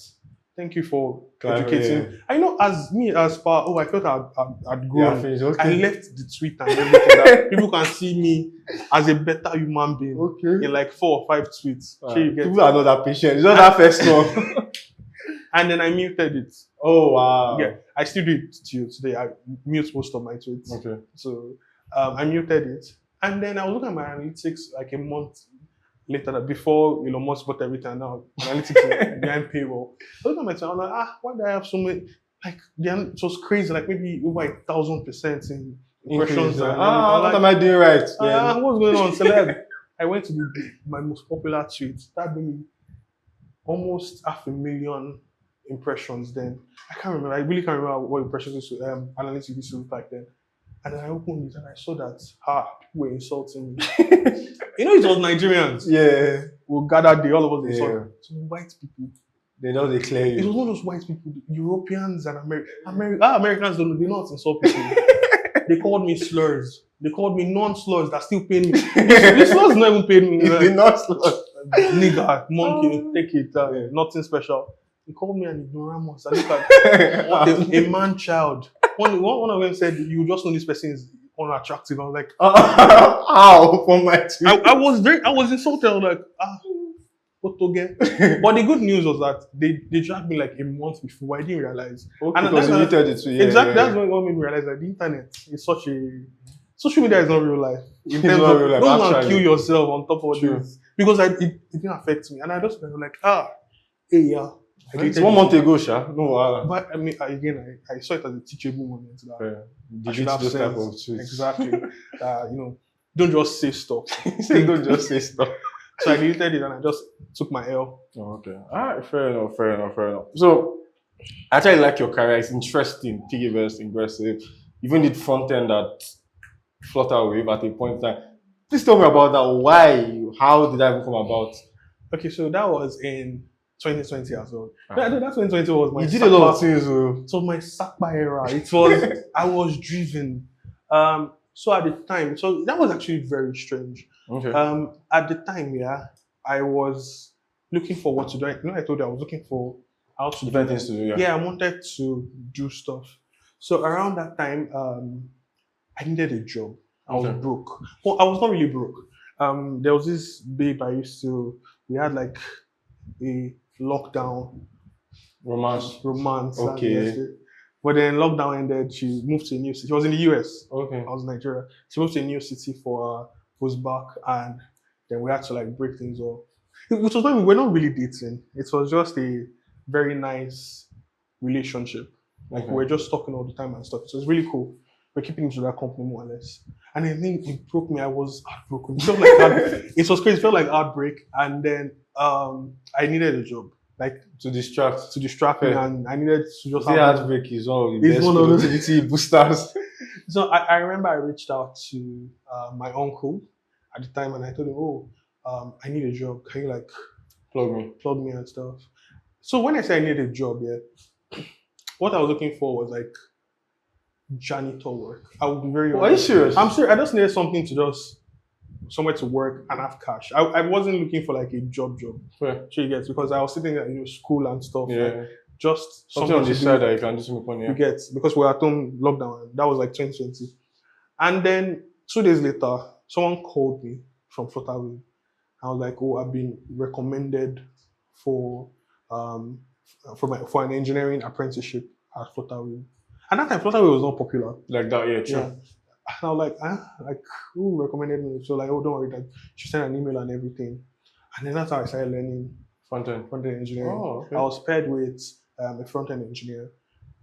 Speaker 2: Thank you for educating.
Speaker 1: Yeah.
Speaker 2: I know as far, I felt I'd grown.
Speaker 1: Yeah, okay.
Speaker 2: I left the tweet and everything that people can see me as a better human being in like 4 or 5 tweets.
Speaker 1: People are not that patient. It's not that first one.
Speaker 2: And then I muted it.
Speaker 1: Oh wow.
Speaker 2: Yeah, I still do it to you today. I mute most of my tweets.
Speaker 1: Okay.
Speaker 2: So I muted it. And then I was looking at my analytics like a month later, before Elon Musk bought everything. Now analytics behind paywall. I looked at my tweet, I was like, why do I have so many? Like, it was crazy. Like maybe over 1,000% in impressions.
Speaker 1: What am I doing right?
Speaker 2: What's going on, celeb? I went to my most popular tweet. That made almost 500,000 impressions. Then I can't remember. I really can't remember what impressions analytics used to look like then. And then I opened it and I saw that people were insulting me. It was Nigerians.
Speaker 1: Yeah.
Speaker 2: We gathered there, all of us insulted. So white people.
Speaker 1: They know they clear you.
Speaker 2: It was not just white people, Europeans and Americans don't know, they know how to insult people. They called me slurs. They called me non-slurs that still pay me. These slurs not even paid me.
Speaker 1: They're not slurs.
Speaker 2: Nigga, monkey, take it. Nothing special. They called me an ignoramus. I look at a man-child. One of them said, you just know this person is unattractive. I was like,
Speaker 1: how? For my tweet.
Speaker 2: I was insulted. I was like, what to get? But the good news was that they dragged me like a month before. I didn't realize.
Speaker 1: Okay, and because you muted it too. Yeah,
Speaker 2: exactly. That's what made me realize that the internet is such a social media is not real life. In terms of don't want to kill yourself on top of this because it didn't affect me, and I just was like,
Speaker 1: it's 1 month ago, Sha. No,
Speaker 2: but I mean, again, I saw it as a teachable moment.
Speaker 1: Delete those type of tweets.
Speaker 2: Exactly. Don't just say stuff.
Speaker 1: Don't just say stuff.
Speaker 2: So I deleted it and I just took my L.
Speaker 1: Oh, okay. Fair enough. So, I actually like your career. It's interesting. PiggyVest, impressive. Even did front end at Flutterwave at a point in time. Please tell me about that. Why? How did that even come about?
Speaker 2: Okay, so that was in 2020 as well. That 2020 was my.
Speaker 1: You did a lot of things.
Speaker 2: It was my Sakpa era. It was. I was driven. So at the time, that was actually very strange.
Speaker 1: Okay.
Speaker 2: At the time, I was looking for what to do. I told you I was looking for how to
Speaker 1: different things to do.
Speaker 2: Yeah, I wanted to do stuff. So around that time, I needed a job. I was broke. Well, I was not really broke. There was this babe we had like a lockdown romance.
Speaker 1: Okay.
Speaker 2: But then lockdown ended. She moved to a new city. She was in the US.
Speaker 1: Okay.
Speaker 2: I was in Nigeria. She moved to a new city for back, and then we had to like break things up. Which was when we were not really dating. It was just a very nice relationship. Like we were just talking all the time and stuff. So it's really cool. We're keeping each other company more or less. And I think it broke me. I was heartbroken. It felt like it was crazy. It felt like heartbreak. And then I needed a job. Like
Speaker 1: to distract
Speaker 2: me, and I needed to just
Speaker 1: heartbreak is one of the best productivity boosters.
Speaker 2: So I remember I reached out to my uncle at the time and I told him, I need a job. Can you like plug me and stuff? So when I say I need a job, what I was looking for was like janitor work. I would be very honest.
Speaker 1: Are you serious?
Speaker 2: I'm serious. I just needed something to just somewhere to work and have cash. I wasn't looking for like a job.
Speaker 1: Sure
Speaker 2: you get, because I was sitting at school and stuff.
Speaker 1: Yeah.
Speaker 2: Like, just
Speaker 1: something on the side that you can do some money.
Speaker 2: You get, because we were at home lockdown. That was like 2020. And then 2 days later, someone called me from Flutterwave. I was like, I've been recommended for an engineering apprenticeship at Flutterwave. And that time, Flutterwave was not popular.
Speaker 1: Like that, yeah, true. Yeah.
Speaker 2: And I was like, who recommended me? So like, don't worry, that she sent an email and everything. And then that's how I started learning front-end engineering.
Speaker 1: Oh, okay.
Speaker 2: I was paired with a front-end engineer.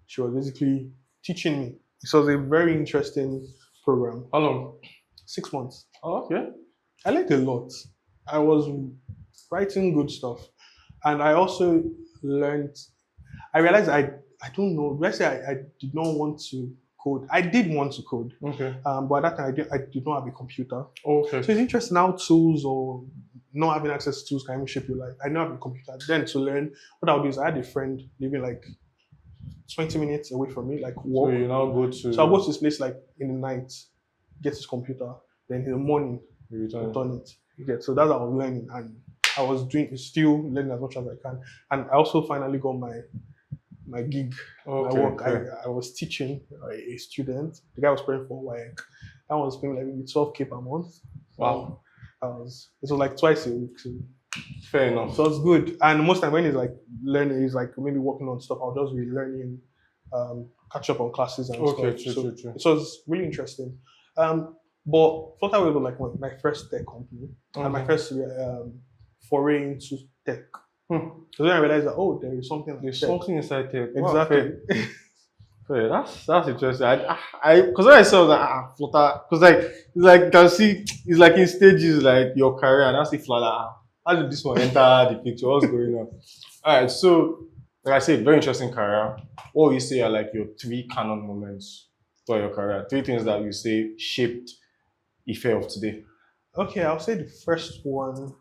Speaker 2: She was basically teaching me. It was a very interesting program.
Speaker 1: How long?
Speaker 2: 6 months.
Speaker 1: Oh, okay.
Speaker 2: I learned a lot. I was writing good stuff. And I also learned, I realized I don't know, let's say I did not want to code. I did want to code.
Speaker 1: Okay.
Speaker 2: But at that time, I did not have a computer.
Speaker 1: Okay.
Speaker 2: So it's interesting how tools or not having access to tools can even shape your life. I didn't have a computer. Then to learn, what I would do is I had a friend living like 20 minutes away from me, like walk.
Speaker 1: So you now go to...
Speaker 2: So I'll go to this place like in the night, get his computer, then in the morning, return it. You get, so that's how I was learning, and I was still learning as much as I can. And I also finally got my gig.
Speaker 1: Okay,
Speaker 2: My work.
Speaker 1: okay.
Speaker 2: I was teaching a student. The guy was paying for work. I was paying like maybe 12K per month.
Speaker 1: Wow.
Speaker 2: It was like twice a week. So.
Speaker 1: Fair enough.
Speaker 2: So it's good. And most time when he's like learning, he's like maybe working on stuff, I'll just be learning, catch up on classes and stuff.
Speaker 1: True.
Speaker 2: So it's really interesting. But Flutterwave was like my first tech company and my first foray into tech. So then I realized that there is something like
Speaker 1: There's
Speaker 2: tech.
Speaker 1: something inside tech.
Speaker 2: Exactly.
Speaker 1: Wow, fair. That's interesting. Because when I saw that Flutter, because like it's like you can see it's like in stages like your career, and I see Flutter. How did this one enter the picture? What's going on? All right, so like I said, very interesting career. What would you say are like your 3 canon moments for your career? 3 things that you say shaped Ife of today.
Speaker 2: Okay, I'll say the first one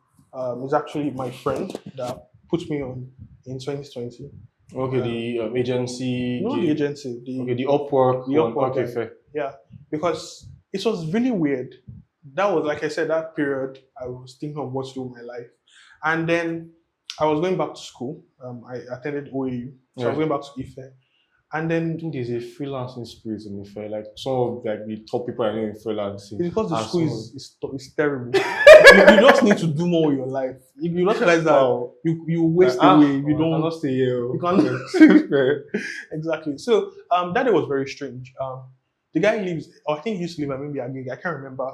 Speaker 2: is actually my friend that put me on in 2020.
Speaker 1: Okay, the agency.
Speaker 2: No, the agency.
Speaker 1: The Upwork.
Speaker 2: The Upwork.
Speaker 1: Okay, fair.
Speaker 2: Yeah, because it was really weird. That was, like I said, that period I was thinking of what to do with my life. And then I was going back to school. I attended OAU, so I was going back to Ife. And then
Speaker 1: I think there's a freelancing spirit in Ife. Like some of like the top people I know in freelancing.
Speaker 2: It's because the school is terrible. you just need to do more with your life. If you not realize that you waste away. You don't.
Speaker 1: I'm not stay here.
Speaker 2: You can't. Exactly. So that day was very strange. The guy lives, or I think he used to live at maybe Agege. I can't remember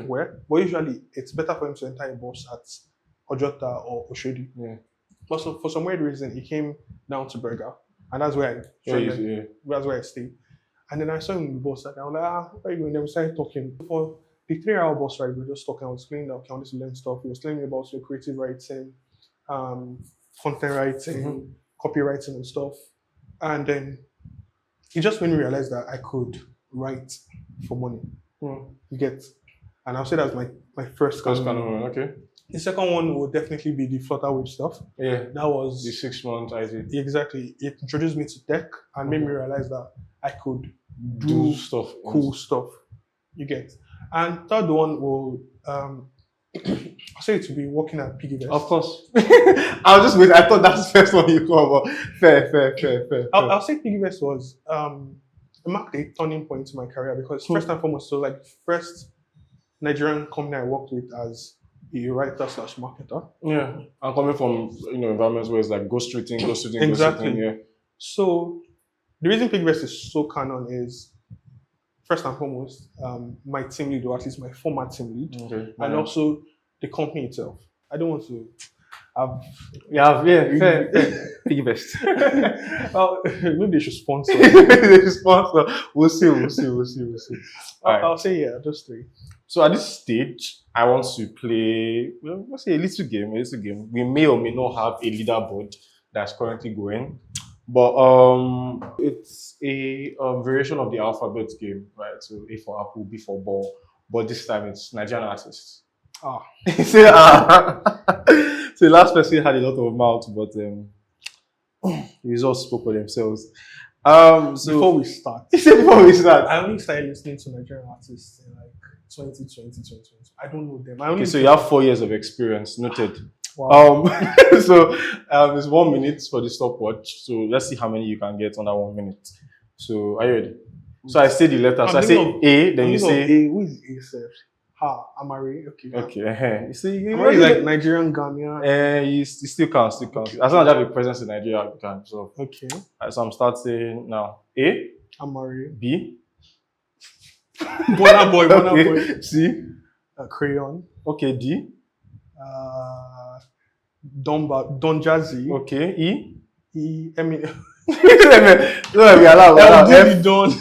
Speaker 2: where. But usually it's better for him to enter a bus at Ojota or Oshodi.
Speaker 1: Yeah.
Speaker 2: But so, for some weird reason, he came down to Berger. And that's where that's where I stayed. And then I saw him in the bus and I was like, where are you going? Then we started talking. For the 3-hour bus ride, we were just talking. I was explaining that I wanted to learn stuff. He was telling me about creative writing, content writing, copywriting and stuff. And then he just made me realize that I could write for money. You get? And I'll say that was my first
Speaker 1: kind of okay.
Speaker 2: The second one will definitely be the Flutterwave stuff.
Speaker 1: Yeah.
Speaker 2: That was
Speaker 1: the 6 months I did.
Speaker 2: Exactly. It introduced me to tech and made me realize that I could do
Speaker 1: stuff,
Speaker 2: cool stuff. You get. And third one will I'll say it to be working at PiggyVest.
Speaker 1: Of course. I'll just wait. I thought that's the first one you call, but fair.
Speaker 2: I'll say PiggyVest was it marked a turning point in my career because first and foremost, so like first Nigerian company I worked with as a writer/marketer.
Speaker 1: Yeah. I'm coming from environments where it's like ghostwriting.
Speaker 2: Exactly.
Speaker 1: Yeah.
Speaker 2: So the reason PiggyVest is so canon is first and foremost, my team lead, or at least my former team lead, and also the company itself. I don't want to have
Speaker 1: fair. PiggyVest.
Speaker 2: Well, maybe they should sponsor.
Speaker 1: We'll see.
Speaker 2: I'll say those 3.
Speaker 1: So at this stage, I want to play, let's say a little game. We may or may not have a leaderboard that's currently going, but it's a variation of the alphabet game, right? So A for apple, B for ball, but this time it's Nigerian artists. So the last person had a lot of mouth, but the results spoke for themselves. So
Speaker 2: before we start, I only started listening to Nigerian artists in like 2020. I don't know them.
Speaker 1: So you have 4 years of experience, noted.
Speaker 2: Wow.
Speaker 1: So it's 1 minute for the stopwatch. So let's see how many you can get under 1 minute. So are you ready? So I say the letter. So I say A, then you say
Speaker 2: A. Who is A, sir? Amari.
Speaker 1: Okay. You see,
Speaker 2: Amari is like Nigerian Ghanaian.
Speaker 1: You still count. Okay. As long as you have a presence in Nigeria, you can. So
Speaker 2: okay.
Speaker 1: So I'm starting now. A.
Speaker 2: Amari.
Speaker 1: B.
Speaker 2: Burna Boy.
Speaker 1: C.
Speaker 2: Crayon.
Speaker 1: Okay. D.
Speaker 2: Don Jazzy.
Speaker 1: Okay. E.
Speaker 2: Eminem.
Speaker 1: No, we allow.
Speaker 2: Don.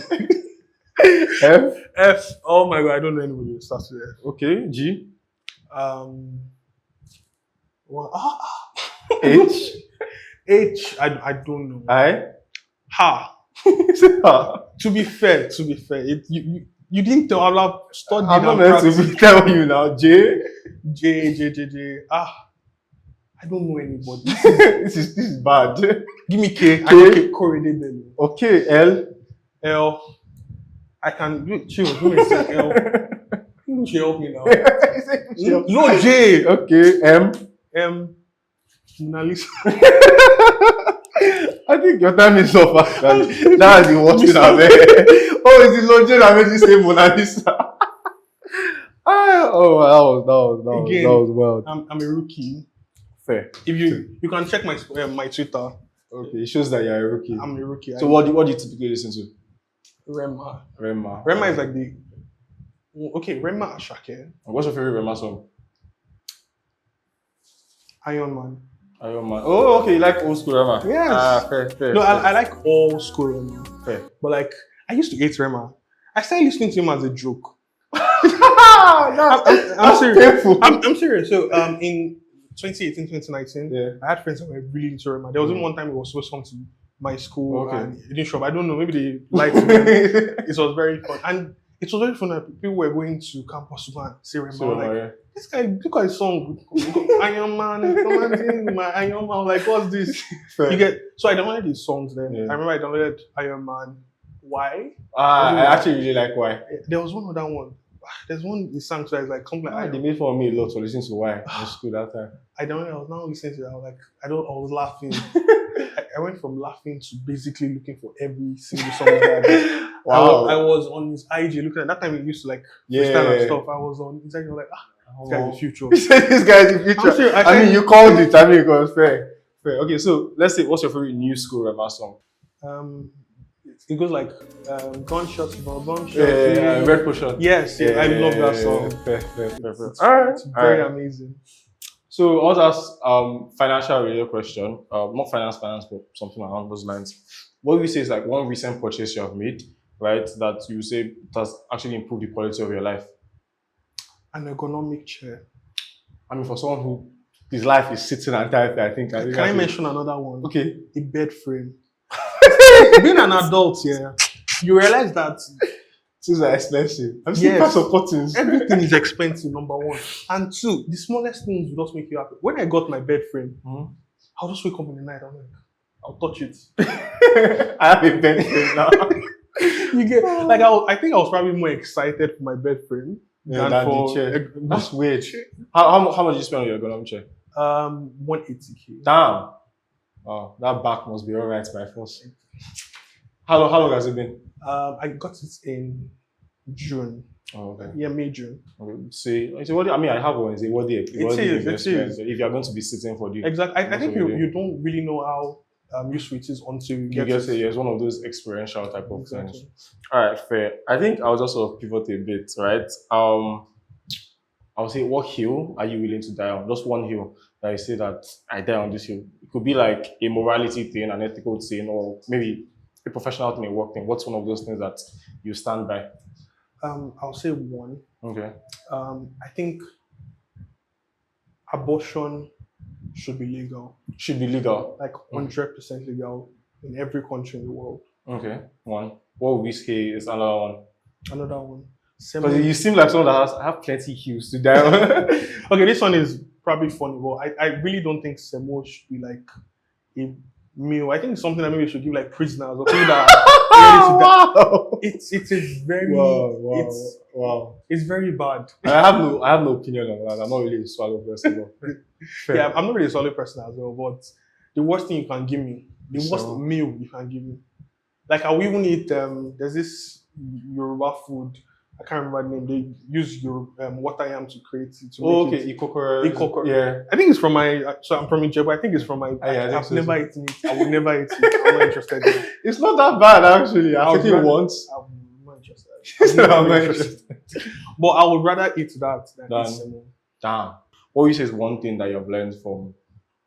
Speaker 1: F.
Speaker 2: F. Oh my god, I don't know anybody who starts with F.
Speaker 1: Okay, G.
Speaker 2: Well,
Speaker 1: H.
Speaker 2: H. I don't know.
Speaker 1: I.
Speaker 2: Ha.
Speaker 1: Ha.
Speaker 2: To be fair, you didn't tell. I've studied.
Speaker 1: I'm not
Speaker 2: and
Speaker 1: meant to
Speaker 2: practiced.
Speaker 1: be telling you now. J.
Speaker 2: J. I don't know anybody.
Speaker 1: This is bad.
Speaker 2: Give me K. I
Speaker 1: K.
Speaker 2: know K. Korede Bello.
Speaker 1: Okay, L.
Speaker 2: L. I can do chill. Do me say L. You should help me now. No J.
Speaker 1: Okay, M.
Speaker 2: Mona Lisa.
Speaker 1: I think your time is up. Actually, that's the worst thing I've heard. Oh, it's the Lord that made you say Mona Lisa.
Speaker 2: Again,
Speaker 1: that was wild.
Speaker 2: I'm a rookie.
Speaker 1: Fair.
Speaker 2: If you can check my Twitter.
Speaker 1: Okay, it shows that you're a rookie.
Speaker 2: I'm a rookie.
Speaker 1: So what do you typically listen to?
Speaker 2: Rema.
Speaker 1: Rema
Speaker 2: is like the Rema Ashake.
Speaker 1: What's your favorite Rema song?
Speaker 2: Iron Man.
Speaker 1: Oh, okay, you like old school Rema?
Speaker 2: Yes.
Speaker 1: Fair.
Speaker 2: No, I like all school Rema.
Speaker 1: Fair.
Speaker 2: But like, I used to hate Rema. I started listening to him as a joke.
Speaker 1: I'm serious.
Speaker 2: I'm serious. So in 2018, 2019,
Speaker 1: yeah.
Speaker 2: I had friends that were really into Rema. There was one time it was supposed to come to my school and it didn't show up. I don't know, maybe they lied to me. It was very fun. And it was very fun that people were going to campus to go and see Rema. This guy, look at his song. Iron Man, commanding my Iron Man. Like, what's this? So I downloaded his songs then.
Speaker 1: Yeah.
Speaker 2: I remember I downloaded Iron Man. Why?
Speaker 1: I actually really like Why.
Speaker 2: There was one other one. There's one he sang to that is like something like
Speaker 1: they made fun of me a lot for listening to Why in school that time.
Speaker 2: I was now listening to that. I was like, I was laughing. I went from laughing to basically looking for every single song that
Speaker 1: Wow.
Speaker 2: I was on his IG looking at that time he used to like freestyle and stuff. I was on his IG, I was like, this guy's the future.
Speaker 1: This guy's the future.
Speaker 2: Serious,
Speaker 1: I mean, you called it. I mean, it was fair. Okay, so let's say, what's your favorite new school Rema song?
Speaker 2: It goes like gunshots,
Speaker 1: Yeah, Red Potion.
Speaker 2: Yes, I love that song.
Speaker 1: Fair.
Speaker 2: It's very amazing.
Speaker 1: So I want to ask financial related question. Not finance, but something along those lines. What would you say is like one recent purchase you have made, right? That you say it has actually improved the quality of your life?
Speaker 2: An ergonomic chair.
Speaker 1: I mean, for someone who his life is sitting and typing, I think.
Speaker 2: Can I mention another one?
Speaker 1: Okay.
Speaker 2: A bed frame. Being an adult, you realize that
Speaker 1: things are expensive. I'm seeing parts of curtains.
Speaker 2: Everything is expensive, number one. And two, the smallest things will just make you happy. When I got my bed frame, I'll just wake up in the night, I'm like, I'll touch it.
Speaker 1: I have a bed frame now.
Speaker 2: You get like I think I was probably more excited for my bed frame than for
Speaker 1: the chair. That's weird. How much did you spend on your ergonomic chair?
Speaker 2: 180K.
Speaker 1: Damn. Oh, that back must be alright by force. How long has it been?
Speaker 2: I got it in June.
Speaker 1: Oh, okay.
Speaker 2: Yeah, May, June.
Speaker 1: Okay. So what? I mean, I have one. It's a worthy investment. If you're going to be sitting for the
Speaker 2: exactly, I think you don't really know how useful it is until you get it.
Speaker 1: It's one of those experiential type of things. All right, fair. I think I'll just sort of pivot a bit, right? I'll say, what hill are you willing to die on? Just one hill that you say that I die on this hill. It could be like a morality thing, an ethical thing, or maybe a professional thing, a work thing. What's one of those things that you stand by?
Speaker 2: I'll say one.
Speaker 1: Okay.
Speaker 2: I think abortion should be legal.
Speaker 1: Should be legal.
Speaker 2: Like 100% legal in every country in the world.
Speaker 1: Okay. One. What would we say is another one?
Speaker 2: Another one.
Speaker 1: Because you seem like someone that have plenty hills to die on.
Speaker 2: Okay, this one is probably funny, but I really don't think semo should be like a meal. I think it's something that maybe we should give like prisoners or people that
Speaker 1: wow.
Speaker 2: It's a very it's very bad.
Speaker 1: I have no opinion on that. I'm not really a swallow person.
Speaker 2: Yeah, I'm not really a swallow person as well, but the worst thing you can give me, the worst meal you can give me. Like I will even eat there's this Yoruba food. I can't remember the name. They use your water yam to create it.
Speaker 1: Ikokore. Yeah.
Speaker 2: I think it's from so I'm from Ijebu. I think it's from I've never eaten it. I would never eat it. I'm not interested in it.
Speaker 1: It's not that bad actually. I've taken it once.
Speaker 2: I'm not interested. I'm not interested. But I would rather eat that than eat semo.
Speaker 1: Damn. What you say is one thing that you've learned from,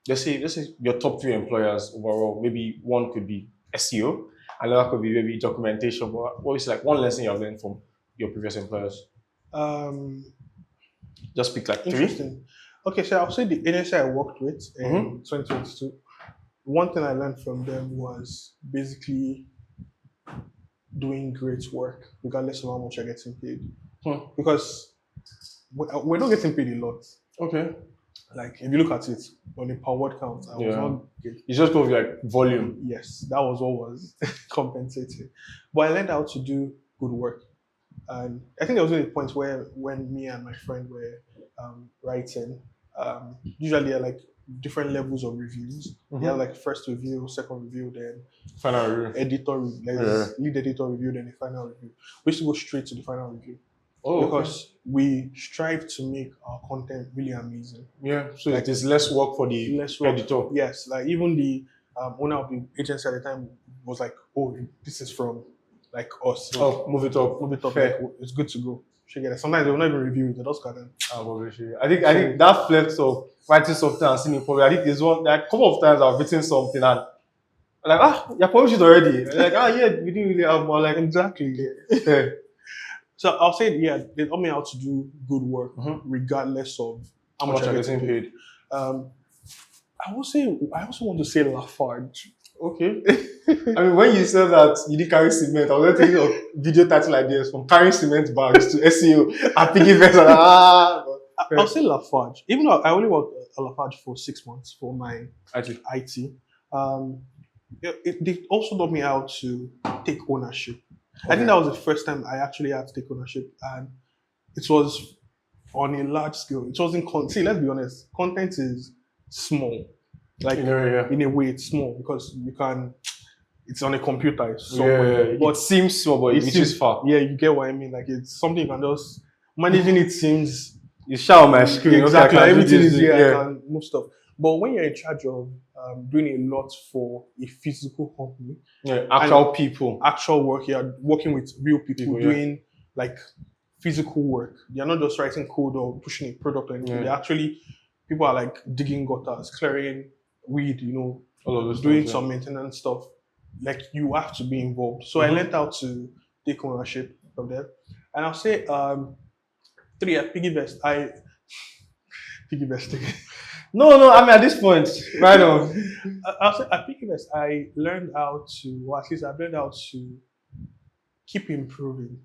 Speaker 1: let's say your top 3 employers overall. Maybe one could be SEO, another could be maybe documentation. But what is like one lesson you've learned from your previous employers?
Speaker 2: Um,
Speaker 1: Just pick like 3.
Speaker 2: Interesting. Okay, so I'll say the agency I worked with in 2022. One thing I learned from them was basically doing great work, regardless of how much you're getting paid. Because we're not getting paid a lot.
Speaker 1: Okay.
Speaker 2: Like, if you look at it on a per word count, I was not.
Speaker 1: It's just because like volume.
Speaker 2: Yes, that was what was compensating. But I learned how to do good work. And I think there was a point where when me and my friend were writing, usually there are like different levels of reviews. They have like first review, second review, then
Speaker 1: final review,
Speaker 2: lead editor review, then the final review. We used to go straight to the final review. Because we strive to make our content really amazing.
Speaker 1: Yeah, so like, it is less work for the editor.
Speaker 2: Yes, like even the owner of the agency at the time was like, "Oh, this is from like us.
Speaker 1: So move it up.
Speaker 2: Like, it's good to go." Sometimes they will not even review it. They just got them.
Speaker 1: I think that flex of writing something and seeing it probably. I think there's one. Like, a couple of times I've written something and like, you published it already. Like, yeah, we didn't really have more. Like,
Speaker 2: exactly.
Speaker 1: Yeah.
Speaker 2: So I'll say, they taught me how to do good work, regardless of how much I'm getting paid. I also want to say Lafarge.
Speaker 1: Okay. I mean, when you said that you did carry cement, I was thinking of video title ideas from carrying cement bags to SEO and PiggyVest.
Speaker 2: I'll say Lafarge. Even though I only worked at Lafarge for 6 months for my IT. They also taught me how to take ownership. I think that was the first time I actually had to take ownership, and it was on a large scale. It wasn't let's be honest, content is small. Like in a way it's small because it's on a computer somewhere. But
Speaker 1: it seems small, but it reaches far.
Speaker 2: Yeah, you get what I mean. Like it's something you can just managing it seems
Speaker 1: you shout on my screen.
Speaker 2: Exactly. Everything is here, I can move stuff. But when you're in charge of doing a lot for a physical company, actual work, you're working with real people doing like physical work. You're not just writing code or pushing a product or anything. They're actually, people are like digging gutters, clearing weed, all of those doing some maintenance stuff. Like you have to be involved. So I learned how to take ownership of that. And I'll say 3 at PiggyVest. PiggyVest.
Speaker 1: No, I mean at this point, right on.
Speaker 2: I'll say at PiggyVest, I learned how to, or at least I've learned how to keep improving.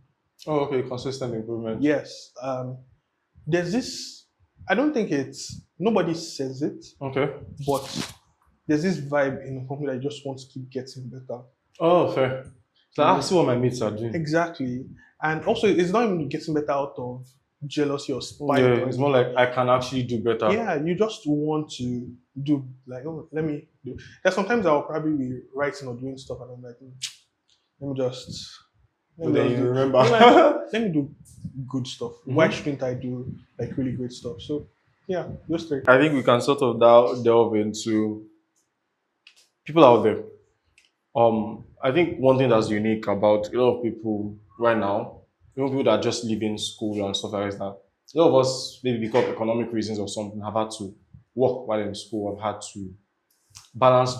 Speaker 1: Oh, okay, consistent improvement.
Speaker 2: Yes. There's this, I don't think nobody says it.
Speaker 1: Okay.
Speaker 2: But there's this vibe in the company that I just want to keep getting better.
Speaker 1: Oh, fair. So I see what my mates are doing.
Speaker 2: Exactly. And also, it's not even getting better out of jealousy or spite.
Speaker 1: Yeah, it's more like I can actually do better.
Speaker 2: Yeah, you just want to do, like, oh, let me do. There's sometimes I'll probably be writing or doing stuff and I'm like, let me do good stuff. Why shouldn't I do like really great stuff? So yeah, those 3.
Speaker 1: I think we can sort of delve into people out there. I think one thing that's unique about a lot of people right now, people that are just leaving school and stuff like that, a lot of us, maybe because of economic reasons or something, have had to work while in school, have had to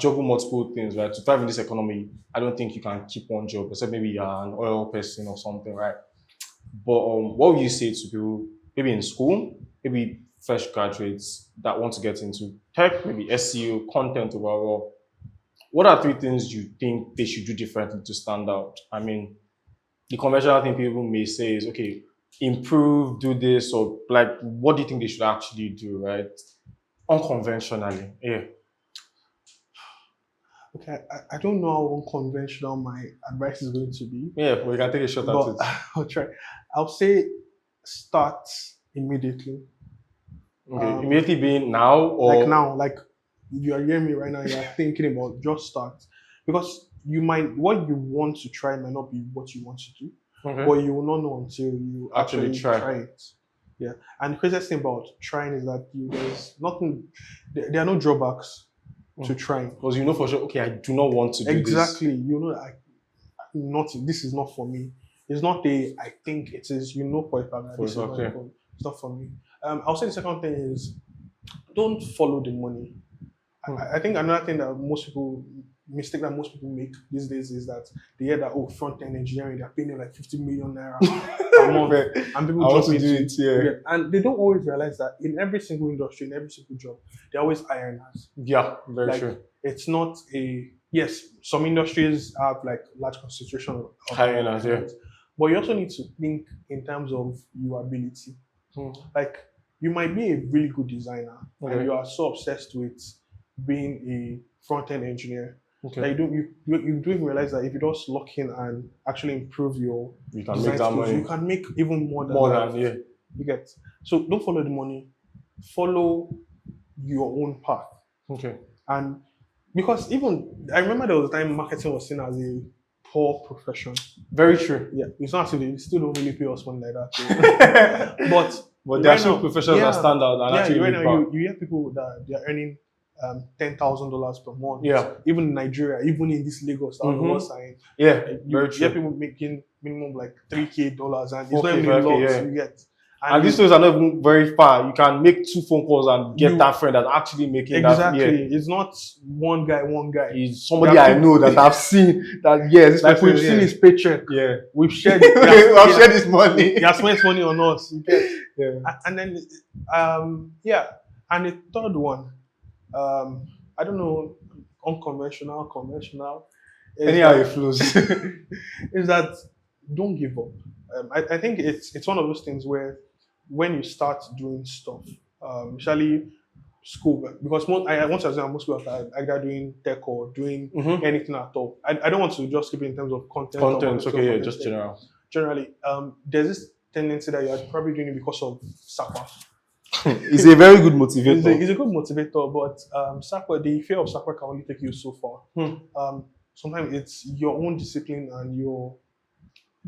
Speaker 1: juggle multiple things, right? To thrive in this economy, I don't think you can keep one job, except maybe you're an oil person or something, right? But what would you say to people, maybe in school, maybe fresh graduates that want to get into tech, maybe SEO, content overall? What are 3 things you think they should do differently to stand out? I mean, the conventional thing people may say is, okay, improve, do this, or like, what do you think they should actually do, right? Unconventionally, yeah.
Speaker 2: Okay, I don't know how unconventional my advice is going to be.
Speaker 1: Yeah, we can take a shot at it.
Speaker 2: I'll try. I'll say start immediately.
Speaker 1: Okay, immediately being now or?
Speaker 2: Like now, like you are hearing me right now, you're thinking about just start. Because what you want to try might not be what you want to do, but you will not know until you actually try it. Yeah, and the craziest thing about trying is that there's nothing, there are no drawbacks to trying.
Speaker 1: Because you know for sure, okay, I do not want to do this.
Speaker 2: Exactly, you know, this is not for me. It's not I think it is, for a fact that this is it's not for me. I'll say the second thing is don't follow the money. I think another thing that most people mistake that most people make these days is that they hear that, oh, front end engineering, they're paying them like 50 million naira a month, and people jump into it. Yeah. And they don't always realize that in every single industry, in every single job, they're always ironers.
Speaker 1: Yeah, very true.
Speaker 2: It's not a, yes, some industries have like large concentration of
Speaker 1: ironers, yeah.
Speaker 2: But you also need to think in terms of your ability. Like, you might be a really good designer, and you are so obsessed with being a front-end engineer that you don't even realize that if you just lock in and actually improve your design skills, you can make even more than
Speaker 1: yeah.
Speaker 2: You get. So don't follow the money, follow your own path. And because even I remember there was a time marketing was seen as a poor profession.
Speaker 1: Very true.
Speaker 2: Yeah, it's not as if they still don't really pay us money like that. But there are some professions that stand out and actually right now you hear people that they are earning $10,000 per month.
Speaker 1: Yeah.
Speaker 2: Even in Nigeria, even in this Lagos,
Speaker 1: yeah,
Speaker 2: you hear people making minimum like $3,000 and it's not even a lot you get.
Speaker 1: And these things are not even very far. You can make 2 phone calls and get that friend that's actually making that.
Speaker 2: Exactly. It's not one guy.
Speaker 1: It's somebody I know that I've seen that, this
Speaker 2: like we've seen his paycheck.
Speaker 1: Yeah.
Speaker 2: We've shared
Speaker 1: I've shared this money.
Speaker 2: He has spent money on us. And then and the third one, I don't know, unconventional, conventional.
Speaker 1: Anyhow it flows.
Speaker 2: Is that don't give up. I think it's one of those things where when you start doing stuff, especially school, because I want to assume most people are either doing tech or doing anything at all. I don't want to just keep it in terms of content.
Speaker 1: Just general.
Speaker 2: Generally, there's this tendency that you're probably doing it because of SAPA.
Speaker 1: It's a very good motivator.
Speaker 2: It's a good motivator, but SAPA, the fear of SAPA can only take you so far. Sometimes it's your own discipline and your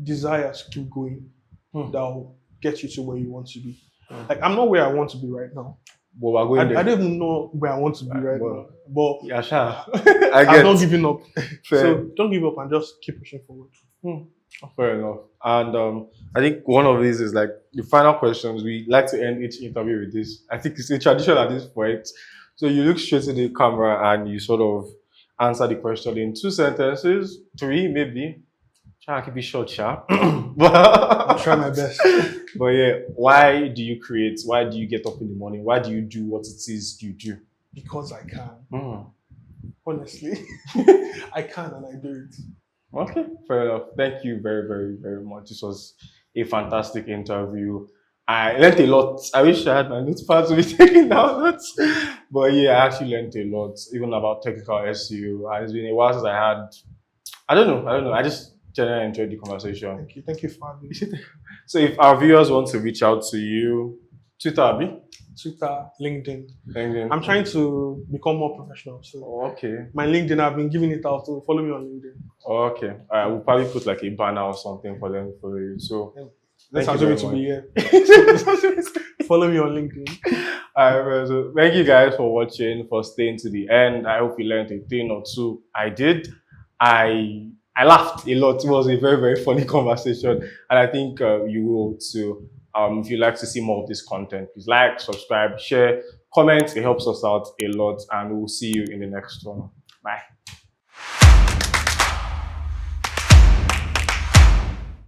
Speaker 2: desires to keep going that will get you to where you want to be. Like, I'm not where I want to be right now.
Speaker 1: But we're going
Speaker 2: I don't even know where I want to be right now. But
Speaker 1: yeah, sure.
Speaker 2: I'm not giving up. So don't give up and just keep pushing forward.
Speaker 1: Fair enough. And I think one of these is like the final questions. We like to end each interview with this. I think it's a tradition at this point. So you look straight to the camera and you sort of answer the question in 2 sentences, 3 maybe. Try to keep it short, sharp.
Speaker 2: I'll try my best.
Speaker 1: But yeah, why do you create? Why do you get up in the morning? Why do you do what it is you do?
Speaker 2: Because I can. Honestly, I can and I do it.
Speaker 1: Okay, fair enough. Thank you very, very, very much. This was a fantastic interview. I learned a lot. I wish I had my notepad to be taking down notes. But yeah, I actually learned a lot, even about technical SEO. And it's been a while since I had, I don't know. I just generally enjoyed the conversation.
Speaker 2: Thank you for having me.
Speaker 1: So if our viewers want to reach out to you, Twitter, Abi?
Speaker 2: Twitter, LinkedIn. I'm trying to become more professional. So
Speaker 1: okay.
Speaker 2: My LinkedIn, I've been giving it out. So follow me on LinkedIn.
Speaker 1: Okay. We'll probably put like a banner or something for them to follow you. So
Speaker 2: let's assume it to be here. Follow me on LinkedIn.
Speaker 1: Alright, so thank you guys for watching, for staying to the end. I hope you learned a thing or two. I did. I laughed a lot. It was a very, very funny conversation. And I think you will too. If you'd like to see more of this content, please like, subscribe, share, comment. It helps us out a lot. And we'll see you in the next one. Bye.